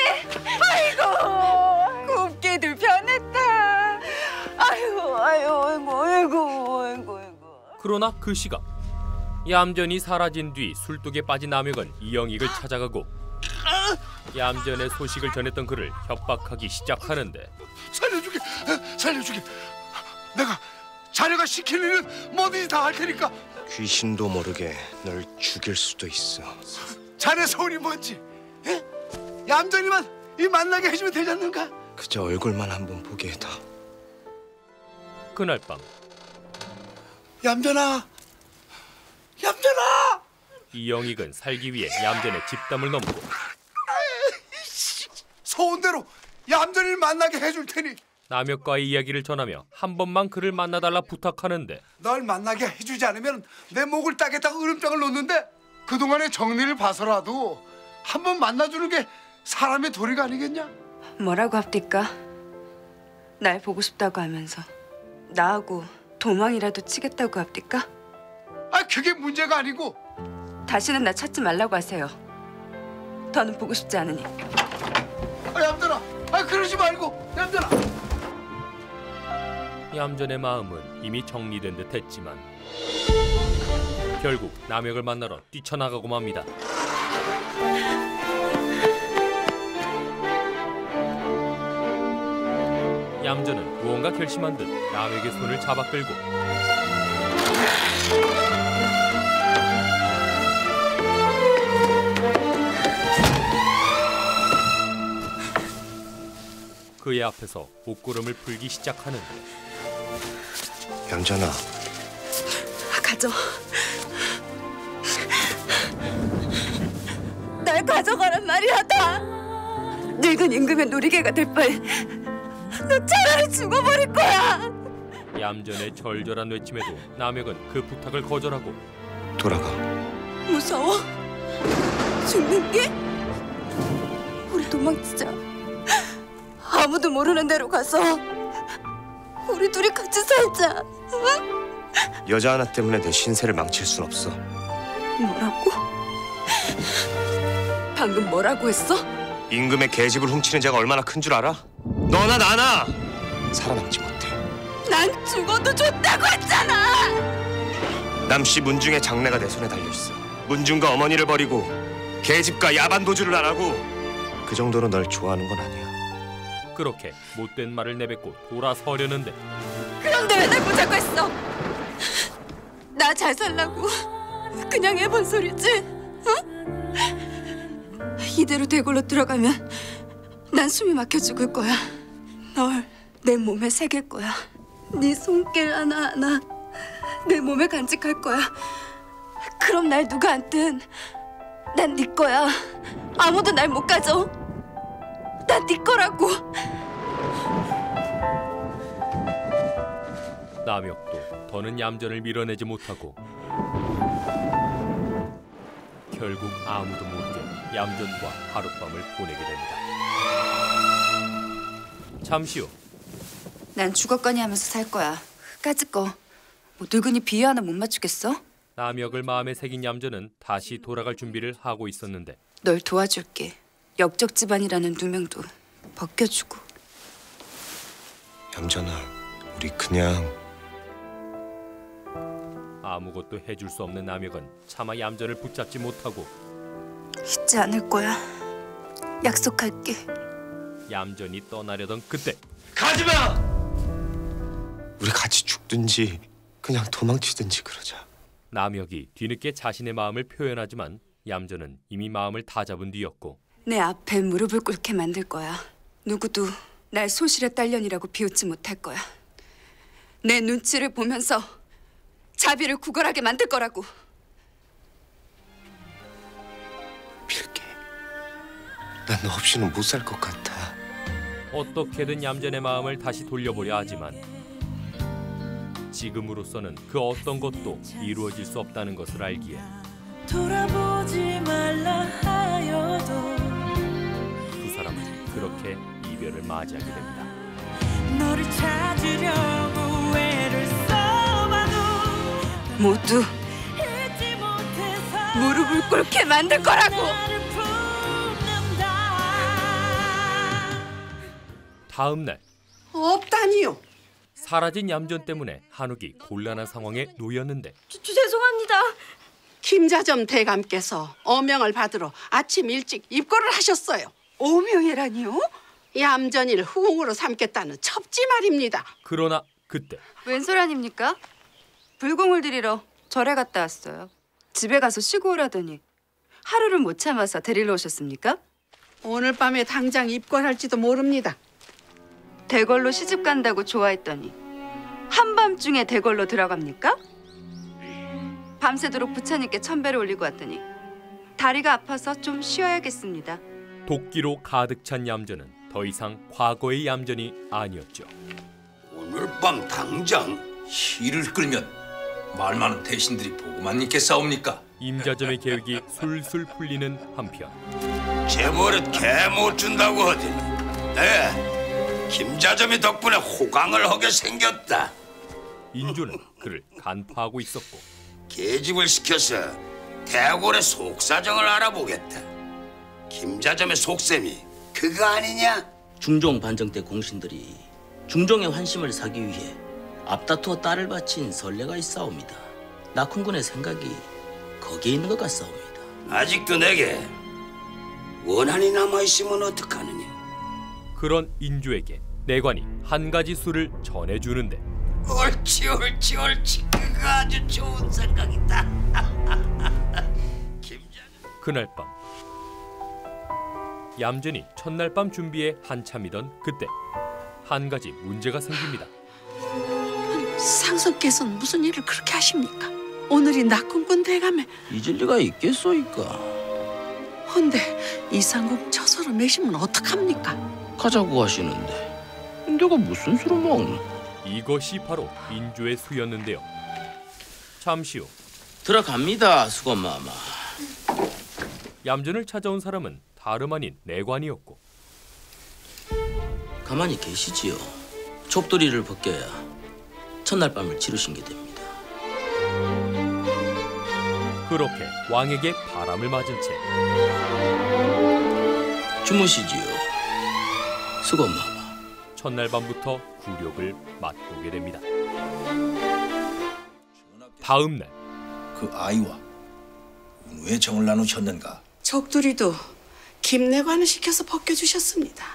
아이고, 곱게들 변했다. 아이고. 그러나 그 시각 얌전이 사라진 뒤 술독에 빠진 남혁은 이영익을 찾아가고 얌전의 소식을 전했던 그를 협박하기 시작하는데 살려주게. 내가 자네가 시키는 일은 뭐든지 다 할 테니까. 귀신도 모르게 널 죽일 수도 있어. 자네 소원이 뭔지 얌전히만 이 만나게 해주면 되지 않는가? 그저 얼굴만 한번 보게 해다. 그날 밤 얌전아. 이영익은 살기 위해 얌전의 집담을 넘고 소원대로 얌전히를 만나게 해줄 테니 남혁과의 이야기를 전하며 한 번만 그를 만나달라 부탁하는데 널 만나게 해주지 않으면 내 목을 따겠다고 으름장을 놓는데 그동안의 정리를 봐서라도 한 번 만나주는 게 사람의 도리가 아니겠냐? 뭐라고 합니까? 날 보고 싶다고 하면서 나하고 도망이라도 치겠다고 합니까? 그게 문제가 아니고 다시는 나 찾지 말라고 하세요. 더는 보고 싶지 않으니. 얌전아, 그러지 말고 얌전아. 얌전의 마음은 이미 정리된 듯 했지만 결국 남혁을 만나러 뛰쳐나가고 맙니다. 얌전은 무언가 결심한 듯 남혁의 손을 잡아 끌고 그의 앞에서 목구름을 풀기 시작하는데 얌전아. 가져. 날 가져가란 말이야 다. 늙은 임금의 놀이개가 될 바에 너 차라리 죽어버릴 거야. 얌전의 절절한 외침에도 남혁은 그 부탁을 거절하고 돌아가. 무서워? 죽는 게? 우리 도망치자. 아무도 모르는 데로 가서 우리 둘이 같이 살자. 응? 여자 하나 때문에 내 신세를 망칠 순 없어. 뭐라고? 방금 뭐라고 했어? 임금의 계집을 훔치는 죄가 얼마나 큰 줄 알아? 너나 나나 살아남지 못해. 난 죽어도 좋다고 했잖아. 남씨 문중의 장래가 내 손에 달려있어. 문중과 어머니를 버리고 계집과 야반 도주를 안 하고 그 정도로 널 좋아하는 건 아니야. 그렇게 못된 말을 내뱉고 돌아서려는데 그런데 왜 날 보자고 했어? 나 잘 살라고 그냥 해본 소리지? 응? 이대로 대궐로 들어가면 난 숨이 막혀 죽을 거야. 널 내 몸에 새길 거야. 네 손길 하나하나 내 몸에 간직할 거야. 그럼 날 누가 안든 난 네 거야. 아무도 날 못 가져. 난 네 거라고. 남혁도 더는 얌전을 밀어내지 못하고 결국 아무도 모르게 얌전과 하룻밤을 보내게 됩니다. 잠시 후 난 죽었거니 하면서 살 거야. 까짓 거. 뭐 늙은이 비유 하나 못 맞추겠어? 남혁을 마음에 새긴 얌전은 다시 돌아갈 준비를 하고 있었는데 널 도와줄게. 역적 집안이라는 누명도 벗겨주고. 얌전아, 우리 그냥 아무것도 해줄 수 없는 남혁은 차마 얌전을 붙잡지 못하고 잊지 않을 거야. 약속할게. 얌전이 떠나려던 그때 가지마! 우리 같이 죽든지 그냥 도망치든지 그러자. 남혁이 뒤늦게 자신의 마음을 표현하지만 얌전은 이미 마음을 다 잡은 뒤였고 내 앞에 무릎을 꿇게 만들 거야. 누구도 날 소실의 딸년이라고 비웃지 못할 거야. 내 눈치를 보면서 자비를 구걸하게 만들 거라고. 난 너 없이는 못 살 것 같아. 어떻게든 얌전의 마음을 다시 돌려보려 하지만 지금으로서는 그 어떤 것도 이루어질 수 없다는 것을 알기에 돌아보지 말라 하여도 두 사람은 그렇게 이별을 맞이하게 됩니다. 너를 찾으려고 애를 써봐도 모두 잊지 못 무릎을 꿇게 만들 거라고. 다음 날 없다니요. 사라진 얌전 때문에 한옥이 곤란한 상황에 놓였는데 죄송합니다. 김자점 대감께서 어명을 받으러 아침 일찍 입고를 하셨어요. 어명이라니요? 얌전이를 후궁으로 삼겠다는 첩지 말입니다. 그러나 그때 웬 소리 아닙니까? 불공을 드리러 절에 갔다 왔어요. 집에 가서 쉬고 오라더니 하루를 못 참아서 데리러 오셨습니까? 오늘 밤에 당장 입궐할지도 모릅니다. 대궐로 시집 간다고 좋아했더니 한밤중에 대궐로 들어갑니까? 밤새도록 부처님께 천배를 올리고 왔더니 다리가 아파서 좀 쉬어야겠습니다. 도끼로 가득 찬 얌전은 더 이상 과거의 얌전이 아니었죠. 오늘 밤 당장 시를 끌면 말 많은 대신들이 보고만 있겠사옵니까? 임자점의 계획이 술술 풀리는 한편 재벌은 개 못 준다고 하더니 네 김자점이 덕분에 호강을 하게 생겼다. 인조는 그를 간파하고 있었고 계집을 시켜서 대궐의 속사정을 알아보겠다. 김자점의 속셈이 그거 아니냐? 중종 반정 때 공신들이 중종의 환심을 사기 위해 앞다투어 딸을 바친 선례가 있사옵니다. 낙훈군의 생각이 거기에 있는 것 같사옵니다. 아직도 내게 원한이 남아있으면 어떡하느냐? 그런 인조에게 내관이 한 가지 수를 전해주는데 옳지 그거 아주 좋은 생각이다. 그날 밤 얌전이 첫날 밤 준비에 한참이던 그때 한 가지 문제가 생깁니다. 상선께서는 무슨 일을 그렇게 하십니까? 오늘이 낙훈군 대감에 잊을 리가 있겠소이까. 헌데 이상국 처서로 매시면 어떡합니까? 가자고 하시는데 내가 무슨 수를 먹나? 이것이 바로 인조의 수였는데요. 잠시 후 들어갑니다, 수건마마. 얌전을 찾아온 사람은 다름 아닌 내관이었고 가만히 계시지요. 좁도리를 벗겨야 첫날 밤을 치르신 게 됩니다. 그렇게 왕에게 바람을 맞은 채 주무시지요, 수건마마. 첫날 밤부터 굴욕을 맛보게 됩니다. 다음 날 그 아이와 왜 정을 나누셨는가? 적두리도 김내관을 시켜서 벗겨주셨습니다.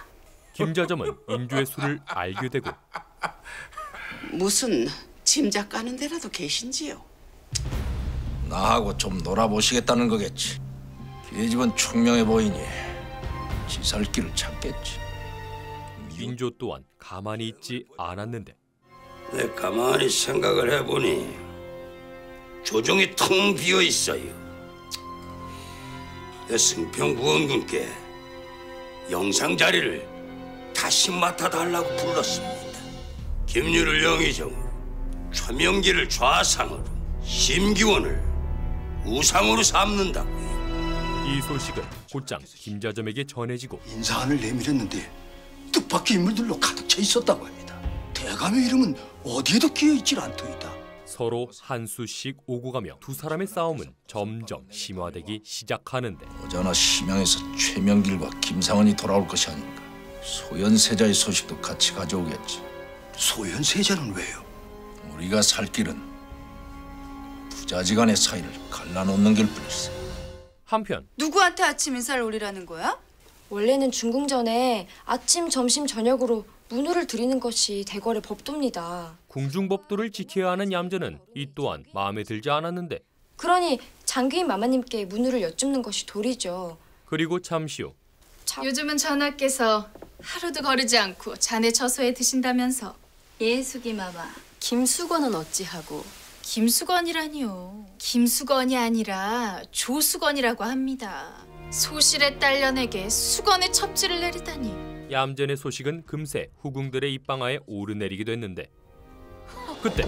김자점은 인조의 수를 알게 되고 무슨 짐작 가는 데라도 계신지요? 나하고 좀 놀아보시겠다는 거겠지. 계집은 총명해 보이니 지살길을 찾겠지. 인조 또한 가만히 있지 않았는데 내 가만히 생각을 해보니 조정이 텅 비어 있어요. 내 승평부원군께 영상 자리를 다시 맡아달라고 불렀습니다. 김유를 영의정으로, 최명기를 좌상으로, 심기원을 우상으로 삼는다고요. 이 소식은 곧장 김자점에게 전해지고 인사안을 내밀었는데 뜻밖의 인물들로 가득 차 있었다고 합니다. 대감의 이름은 어디에도 끼어있질 않더이다. 서로 한 수씩 오고 가며 두 사람의 싸움은 점점 심화되기 시작하는데 어제나 심양에서 최명길과 김상원이 돌아올 것이 아닌가. 소현세자의 소식도 같이 가져오겠지. 소현세자는 왜요? 우리가 살 길은 부자지간의 사이를 갈라놓는 길 뿐일세. 한편 누구한테 아침 인사를 올리라는 거야? 원래는 중궁전에 아침, 점심, 저녁으로 문호를 드리는 것이 대궐의 법도입니다. 궁중법도를 지켜야 하는 얌전은 이 또한 마음에 들지 않았는데 그러니 장귀인 마마님께 문호를 여쭙는 것이 도리죠. 그리고 잠시 후 요즘은 전하께서 하루도 거르지 않고 자네 처소에 드신다면서. 예, 수기 마마. 김수건은 어찌하고? 김수건이라니요. 김수건이 아니라 조수건이라고 합니다. 소실의 딸려내게 수건의 첩지를 내리다니. 얌전의 소식은 금세 후궁들의 입방아에 오르내리게 됐는데 그때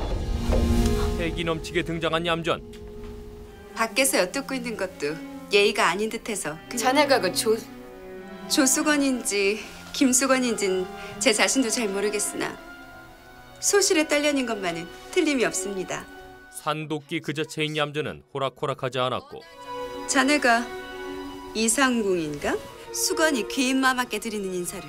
패기 넘치게 등장한 얌전. 밖에서 엿듣고 있는 것도 예의가 아닌 듯해서 자네가 그 조수건인지 김수건인지는 제 자신도 잘 모르겠으나 소실에 딸려닌 것만은 틀림이 없습니다. 산도끼 그 자체인 얌전은 호락호락하지 않았고 자네가 이상궁인가? 수건이 귀인 마마께 드리는 인사를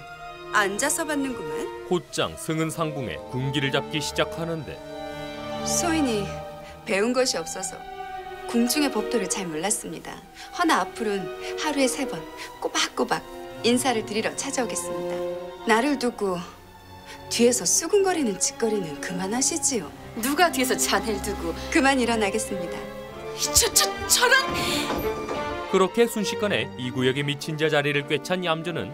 앉아서 받는구만. 곧장 승은 상궁의 군기를 잡기 시작하는데 소인이 배운 것이 없어서 궁중의 법도를 잘 몰랐습니다. 허나 앞으로는 하루에 3번 꼬박꼬박 인사를 드리러 찾아오겠습니다. 나를 두고 뒤에서 수군거리는 짓거리는 그만하시지요. 누가 뒤에서 자네를 두고? 그만 일어나겠습니다. 저런! 그렇게 순식간에 이 구역에 미친 자 자리를 꿰찬 얌전은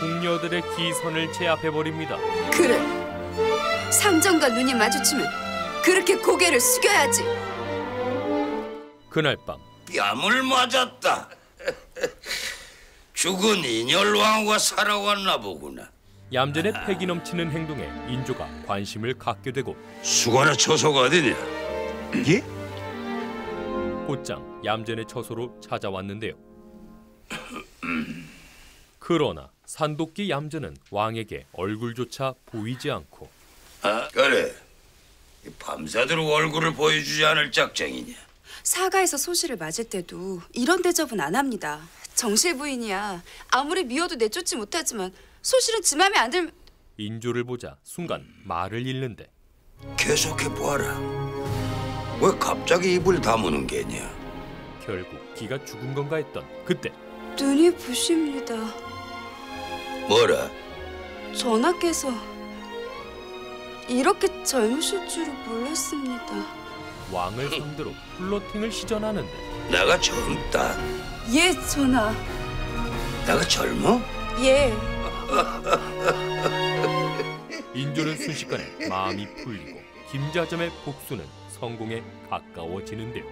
궁녀들의 기선을 제압해버립니다. 그래, 상정과 눈이 마주치면 그렇게 고개를 숙여야지. 그날 밤 뺨을 맞았다. 죽은 인혈왕후가 살아왔나 보구나. 얌전의 패기 넘치는 행동에 인조가 관심을 갖게 되고 수관의 처소가 어디냐? 예? 곧장 얌전의 처소로 찾아왔는데요. 그러나 산도끼 얌전은 왕에게 얼굴조차 보이지 않고 그래, 밤새도록 얼굴을 보여주지 않을 작정이냐? 사가에서 소시를 맞을 때도 이런 대접은 안 합니다. 정실 부인이야 아무리 미워도 내쫓지 못하지만 소실은 지 맘에 안 들면. 인조를 보자 순간 말을 잃는데 계속해 보아라. 왜 갑자기 입을 다무는 게냐? 결국 기가 죽은 건가 했던 그때 눈이 부십니다. 뭐라? 전하께서 이렇게 젊으실 줄은 몰랐습니다. 왕을 상대로 플로팅을 시전하는데 내가 젊다. 예, 전하. 내가 젊어? 예. 인조는 순식간에 마음이 풀리고 김자점의 복수는 성공에 가까워지는데요.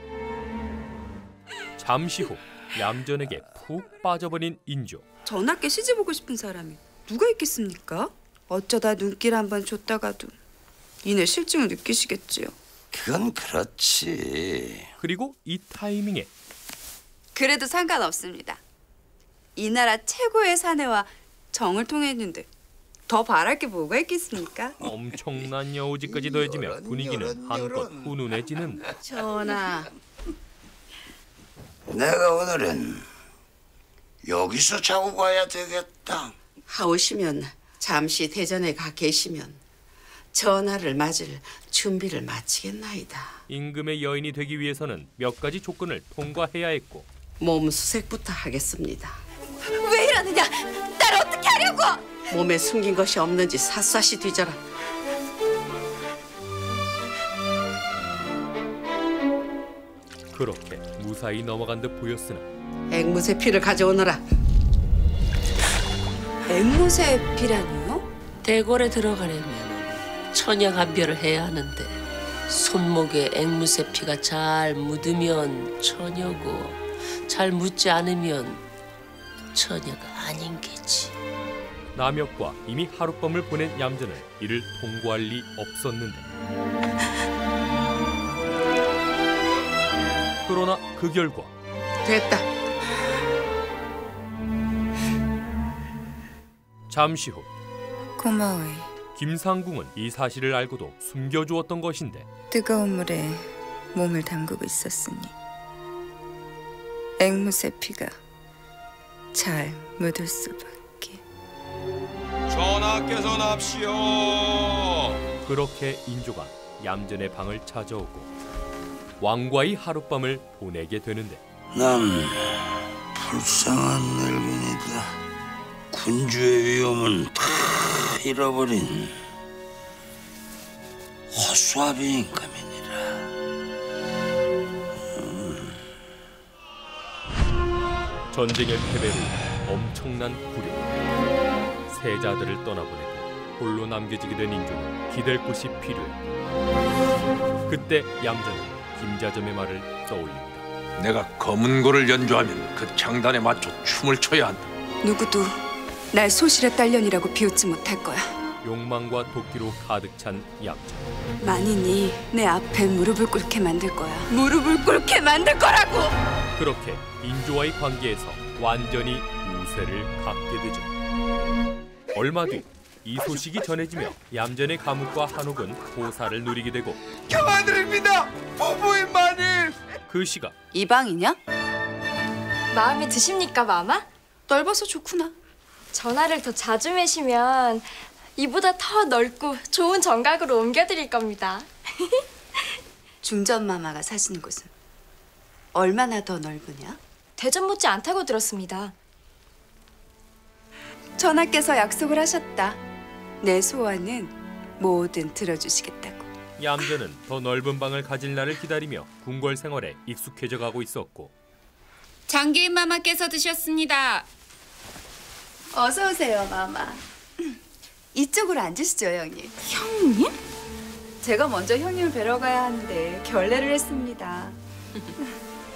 잠시 후 얌전에게 푹 빠져버린 인조. 전하께 시집오고 싶은 사람이 누가 있겠습니까? 어쩌다 눈길 한번 줬다가도 이내 실증을 느끼시겠지요. 그건 그렇지. 그리고 이 타이밍에 그래도 상관없습니다. 이 나라 최고의 사내와 정을 통했는데 더 바랄 게 뭐가 있겠습니까? 엄청난 여우짓까지 더해지며 분위기는 한껏 훈훈해지는데 전하, 내가 오늘은 여기서 자고 가야 되겠다. 하오시면 잠시 대전에 가 계시면 전하를 맞을 준비를 마치겠나이다. 임금의 여인이 되기 위해서는 몇 가지 조건을 통과해야 했고 몸 수색부터 하겠습니다. 왜 이러느냐? 날 어떻게 하려고? 몸에 숨긴 것이 없는지 샅샅이 뒤져라. 그렇게 무사히 넘어간 듯 보였으나 앵무새 피를 가져오너라. 앵무새 피라니요? 대궐에 들어가려면 천양한별을 해야 하는데 손목에 앵무새 피가 잘 묻으면 처녀고 잘 묻지 않으면 처녀가 아닌 게지. 남역과 이미 하룻밤을 보낸 얌전은 이를 통과할 리 없었는데 그러나 그 결과 됐다. 잠시 후 고마워요. 김상궁은 이 사실을 알고도 숨겨주었던 것인데 뜨거운 물에 몸을 담그고 있었으니 앵무새 피가 잘 묻을 수밖에. 전하께서 납시오. 그렇게 인조가 얌전의 방을 찾아오고 왕과의 하룻밤을 보내게 되는데 난 불쌍한 늙은이다. 군주의 위엄은 다 잃어버린 허수아비 인감이니라. 전쟁의 패배로 엄청난 굴욕, 세자들을 떠나보내고 홀로 남겨지게 된 인조는 기댈 곳이 필요해. 그때 얌전은 김자점의 말을 떠올립니다. 내가 검은 고를 연주하면 그 장단에 맞춰 춤을 춰야 한다. 누구도 날 소실의 딸년이라고 비웃지 못할 거야. 욕망과 도끼로 가득 찬 얌전. 만인이 내 앞에 무릎을 꿇게 만들 거야. 무릎을 꿇게 만들 거라고! 그렇게 인조와의 관계에서 완전히 우세를 갖게 되죠. 얼마 뒤 이 소식이 전해지며 얌전의 가문과 한옥은 호사를 누리게 되고 경아드립니다, 부부인 마님. 그 시각 이 방이냐? 마음에 드십니까, 마마? 넓어서 좋구나. 전화를 더 자주 매시면 이보다 더 넓고 좋은 정각으로 옮겨드릴 겁니다. 중전마마가 사시는 곳은 얼마나 더 넓으냐? 대전 못지 않다고 들었습니다. 전하께서 약속을 하셨다. 내 소원은 뭐든 들어주시겠다고. 얌전은 더 넓은 방을 가질 날을 기다리며 궁궐 생활에 익숙해져 가고 있었고 장기인 마마께서 드셨습니다. 어서 오세요, 마마. 이쪽으로 앉으시죠, 형님. 형님? 제가 먼저 형님을 뵈러 가야 하는데 결례를 했습니다.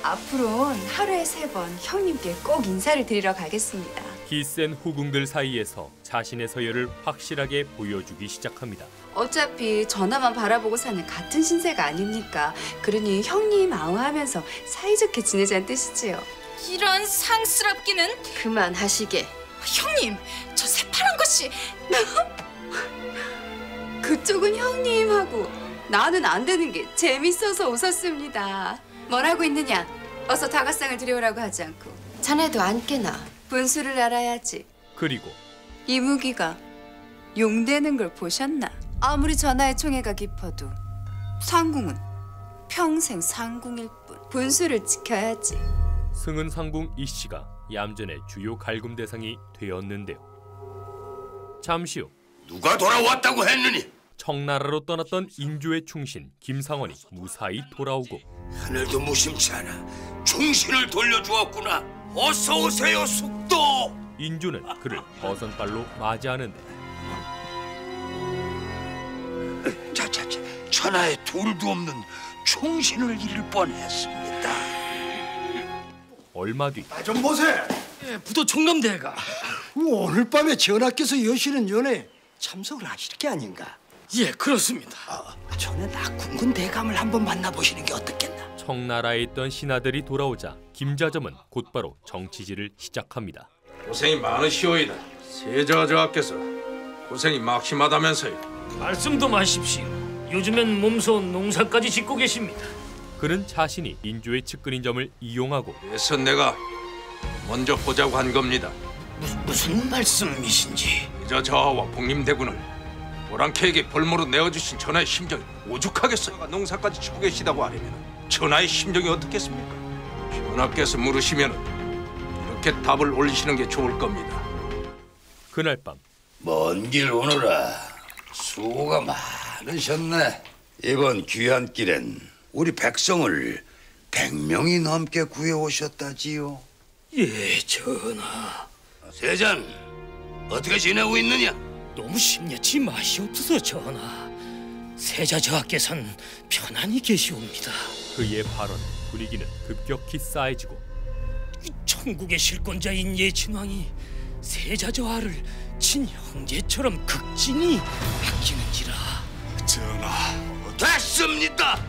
앞으로는 하루에 3번 형님께 꼭 인사를 드리러 가겠습니다. 기센 후궁들 사이에서 자신의 서열을 확실하게 보여주기 시작합니다. 어차피 전하만 바라보고 사는 같은 신세가 아닙니까? 그러니 형님 아웅하면서 사이좋게 지내자는 뜻이지요. 이런 상스럽기는. 그만하시게. 형님, 저 새파란 것이. 그쪽은 형님하고 나는 안 되는 게 재밌어서 웃었습니다. 뭘 하고 있느냐? 어서 다가상을 들여오라고 하지 않고. 자네도 안 깨나. 분수를 알아야지. 그리고 이무기가 용되는 걸 보셨나? 아무리 전하의 총애가 깊어도 상궁은 평생 상궁일 뿐. 분수를 지켜야지. 승은 상궁 이씨가 얌전의 주요 갈굼 대상이 되었는데요. 잠시 후 누가 돌아왔다고 했느니? 청나라로 떠났던 인조의 충신 김상원이 무사히 돌아오고 하늘도 무심치 않아 충신을 돌려주었구나. 어서 오세요, 숙도. 인조는 그를 버선발로 맞이하는데 자자자, 천하에 둘도 없는 충신을 잃을 뻔했습니다. 얼마 뒤 좀 보세. 부도 총감대가 오늘 밤에 전하께서 여시는 연회에 참석을 하실 게 아닌가? 예, 그렇습니다. 전에 낙궁군 대감을 한번 만나보시는 게 어떻겠나? 청나라에 있던 신하들이 돌아오자 김자점은 곧바로 정치질을 시작합니다. 고생이 많으시오이다. 세자저하께서 고생이 막심하다면서요. 말씀도 마십시오. 요즘엔 몸소 농사까지 짓고 계십니다. 그는 자신이 인조의 측근인 점을 이용하고 그래서 내가 먼저 보자고 한 겁니다. 무슨 말씀이신지. 세자저하와 복림대군을 보랑캐에게 벌모로 내어주신 전하의 심정이 오죽하겠어요. 농사까지 짓고 계시다고 하려면 전하의 심정이 어떻겠습니까? 전하께서 물으시면 이렇게 답을 올리시는 게 좋을 겁니다. 그날 밤 먼 길 오느라 수고가 많으셨네. 이번 귀한 길엔 우리 백성을 100명이 넘게 구해오셨다지요. 예, 전하. 세잔, 어떻게 지내고 있느냐? 너무 심려치 마시옵소서, 전하. 세자 저하께서는 편안히 계시옵니다. 그의 발언에 분위기는 급격히 싸해지고 천국의 실권자인 예친왕이 세자 저하를 친형제처럼 극진히 아끼는지라. 전하, 됐습니다.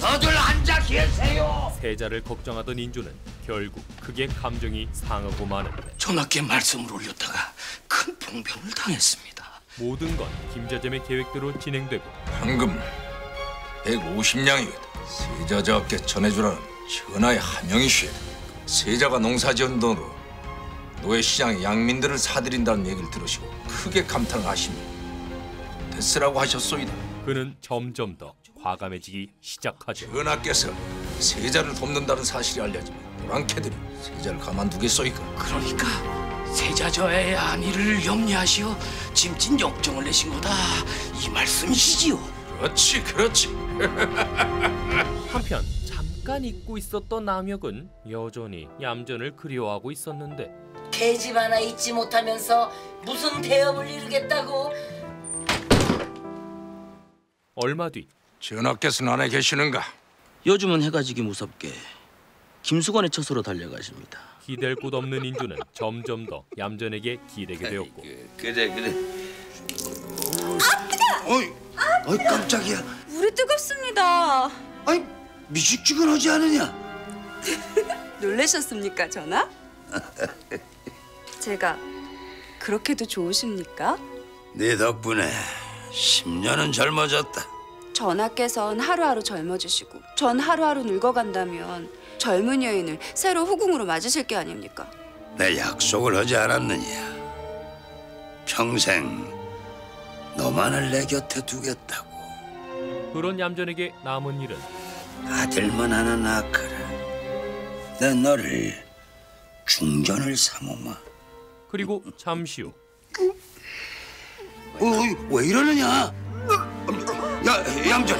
너들 앉아 계세요. 세자를 걱정하던 인조는 결국 크게 감정이 상하고 마는데 전하께 말씀을 올렸다가 큰 봉변을 당했습니다. 모든 건 김자점의 계획대로 진행되고 황금 150냥이거든. 세자저하께 전해주라는 전하의 하명이시오. 세자가 농사지은 돈으로 노예시장에 양민들을 사들인다는 얘기를 들으시고 크게 감탄을 하시며 됐으라고 하셨소이다. 그는 점점 더 과감해지기 시작하죠. 전하께서 세자를 돕는다는 사실이 알려지면 보랑캐들이 세자를 가만두겠소이까? 그러니까 세자저의 안위를 염려하시어 짐진 역정을 내신 거다, 이 말씀이시지요? 그렇지, 그렇지. 한편 잠깐 잊고 있었던 남혁은 여전히 얌전을 그리워하고 있었는데 계집 하나 잊지 못하면서 무슨 대업을 이루겠다고? 얼마 뒤 전하께서는 안에 계시는가? 요즘은 해가 지기 무섭게 김수관의 처소로 달려가십니다. 기댈 곳 없는 인조는 점점 더 얌전에게 기대게 되었고 그래. 아, 뜨거! 어이 깜짝이야. 물이 뜨겁습니다. 아니 미식지근하지 않으냐? 놀라셨습니까, 전하? 제가 그렇게도 좋으십니까? 네 덕분에 10년은 젊어졌다. 전하께선 하루하루 젊어지시고 전 하루하루 늙어간다면 젊은 여인을 새로 후궁으로 맞으실 게 아닙니까? 내 약속을 하지 않았느냐? 평생 너만을 내 곁에 두겠다고. 그런 얌전에게 남은 일은 아들만 하나 낳거라. 내 너를 중전을 삼으마. 그리고 잠시 후 왜 이러느냐? 야, 얌전.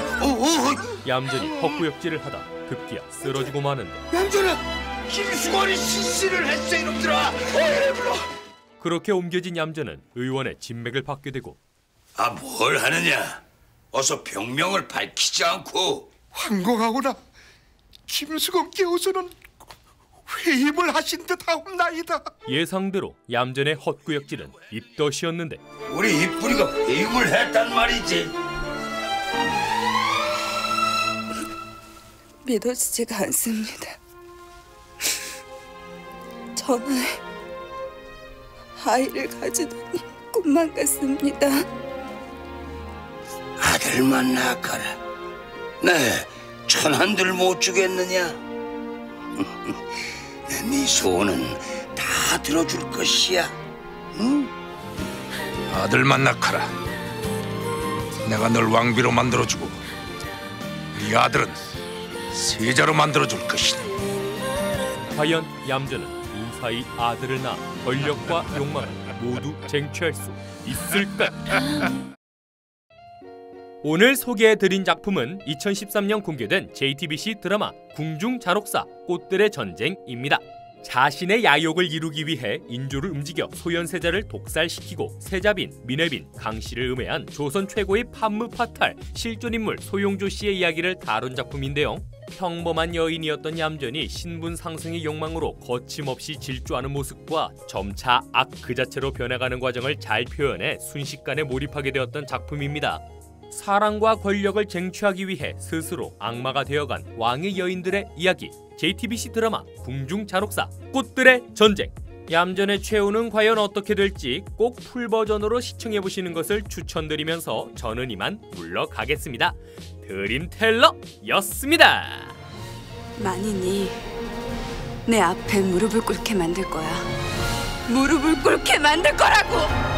얌전이 헛구역질을 하다 급기야 쓰러지고 마는데 얌전아, 김수관이 실시를 했어 이놈들아. 그렇게 옮겨진 얌전은 의원의 진맥을 받게 되고 뭘 하느냐? 어서 병명을 밝히지 않고. 황공하오나 김수검께서는 회임을 하신 듯하옵나이다. 예상대로 얌전의 헛구역질은 입덧이었는데 우리 입뿌리가 회임을 했단 말이지. 믿어지지가 않습니다. 전하의 아이를 가지던 꿈만 같습니다. 아들만 낳거라. 네, 천한들 못 주겠느냐? 네 소원은 다 들어줄 것이야. 응? 아들만 낳거라. 내가 널 왕비로 만들어주고 네 아들은 세자로 만들어줄 것이니. 과연 얌전은 무사히 아들을 낳아 권력과 욕망을 모두 쟁취할 수 있을까? 오늘 소개해드린 작품은 2013년 공개된 JTBC 드라마 궁중잔혹사 꽃들의 전쟁입니다. 자신의 야욕을 이루기 위해 인조를 움직여 소현세자를 독살시키고 세자빈, 민회빈, 강씨를 음해한 조선 최고의 판무파탈 실존인물 소용조 씨의 이야기를 다룬 작품인데요. 평범한 여인이었던 얌전이 신분 상승의 욕망으로 거침없이 질주하는 모습과 점차 악 그 자체로 변해가는 과정을 잘 표현해 순식간에 몰입하게 되었던 작품입니다. 사랑과 권력을 쟁취하기 위해 스스로 악마가 되어간 왕의 여인들의 이야기 JTBC 드라마 궁중잔혹사 꽃들의 전쟁. 얌전의 최후는 과연 어떻게 될지 꼭 풀버전으로 시청해보시는 것을 추천드리면서 저는 이만 물러가겠습니다. 드림텔러였습니다. 만인이 내 앞에 무릎을 꿇게 만들 거야. 무릎을 꿇게 만들 거라고!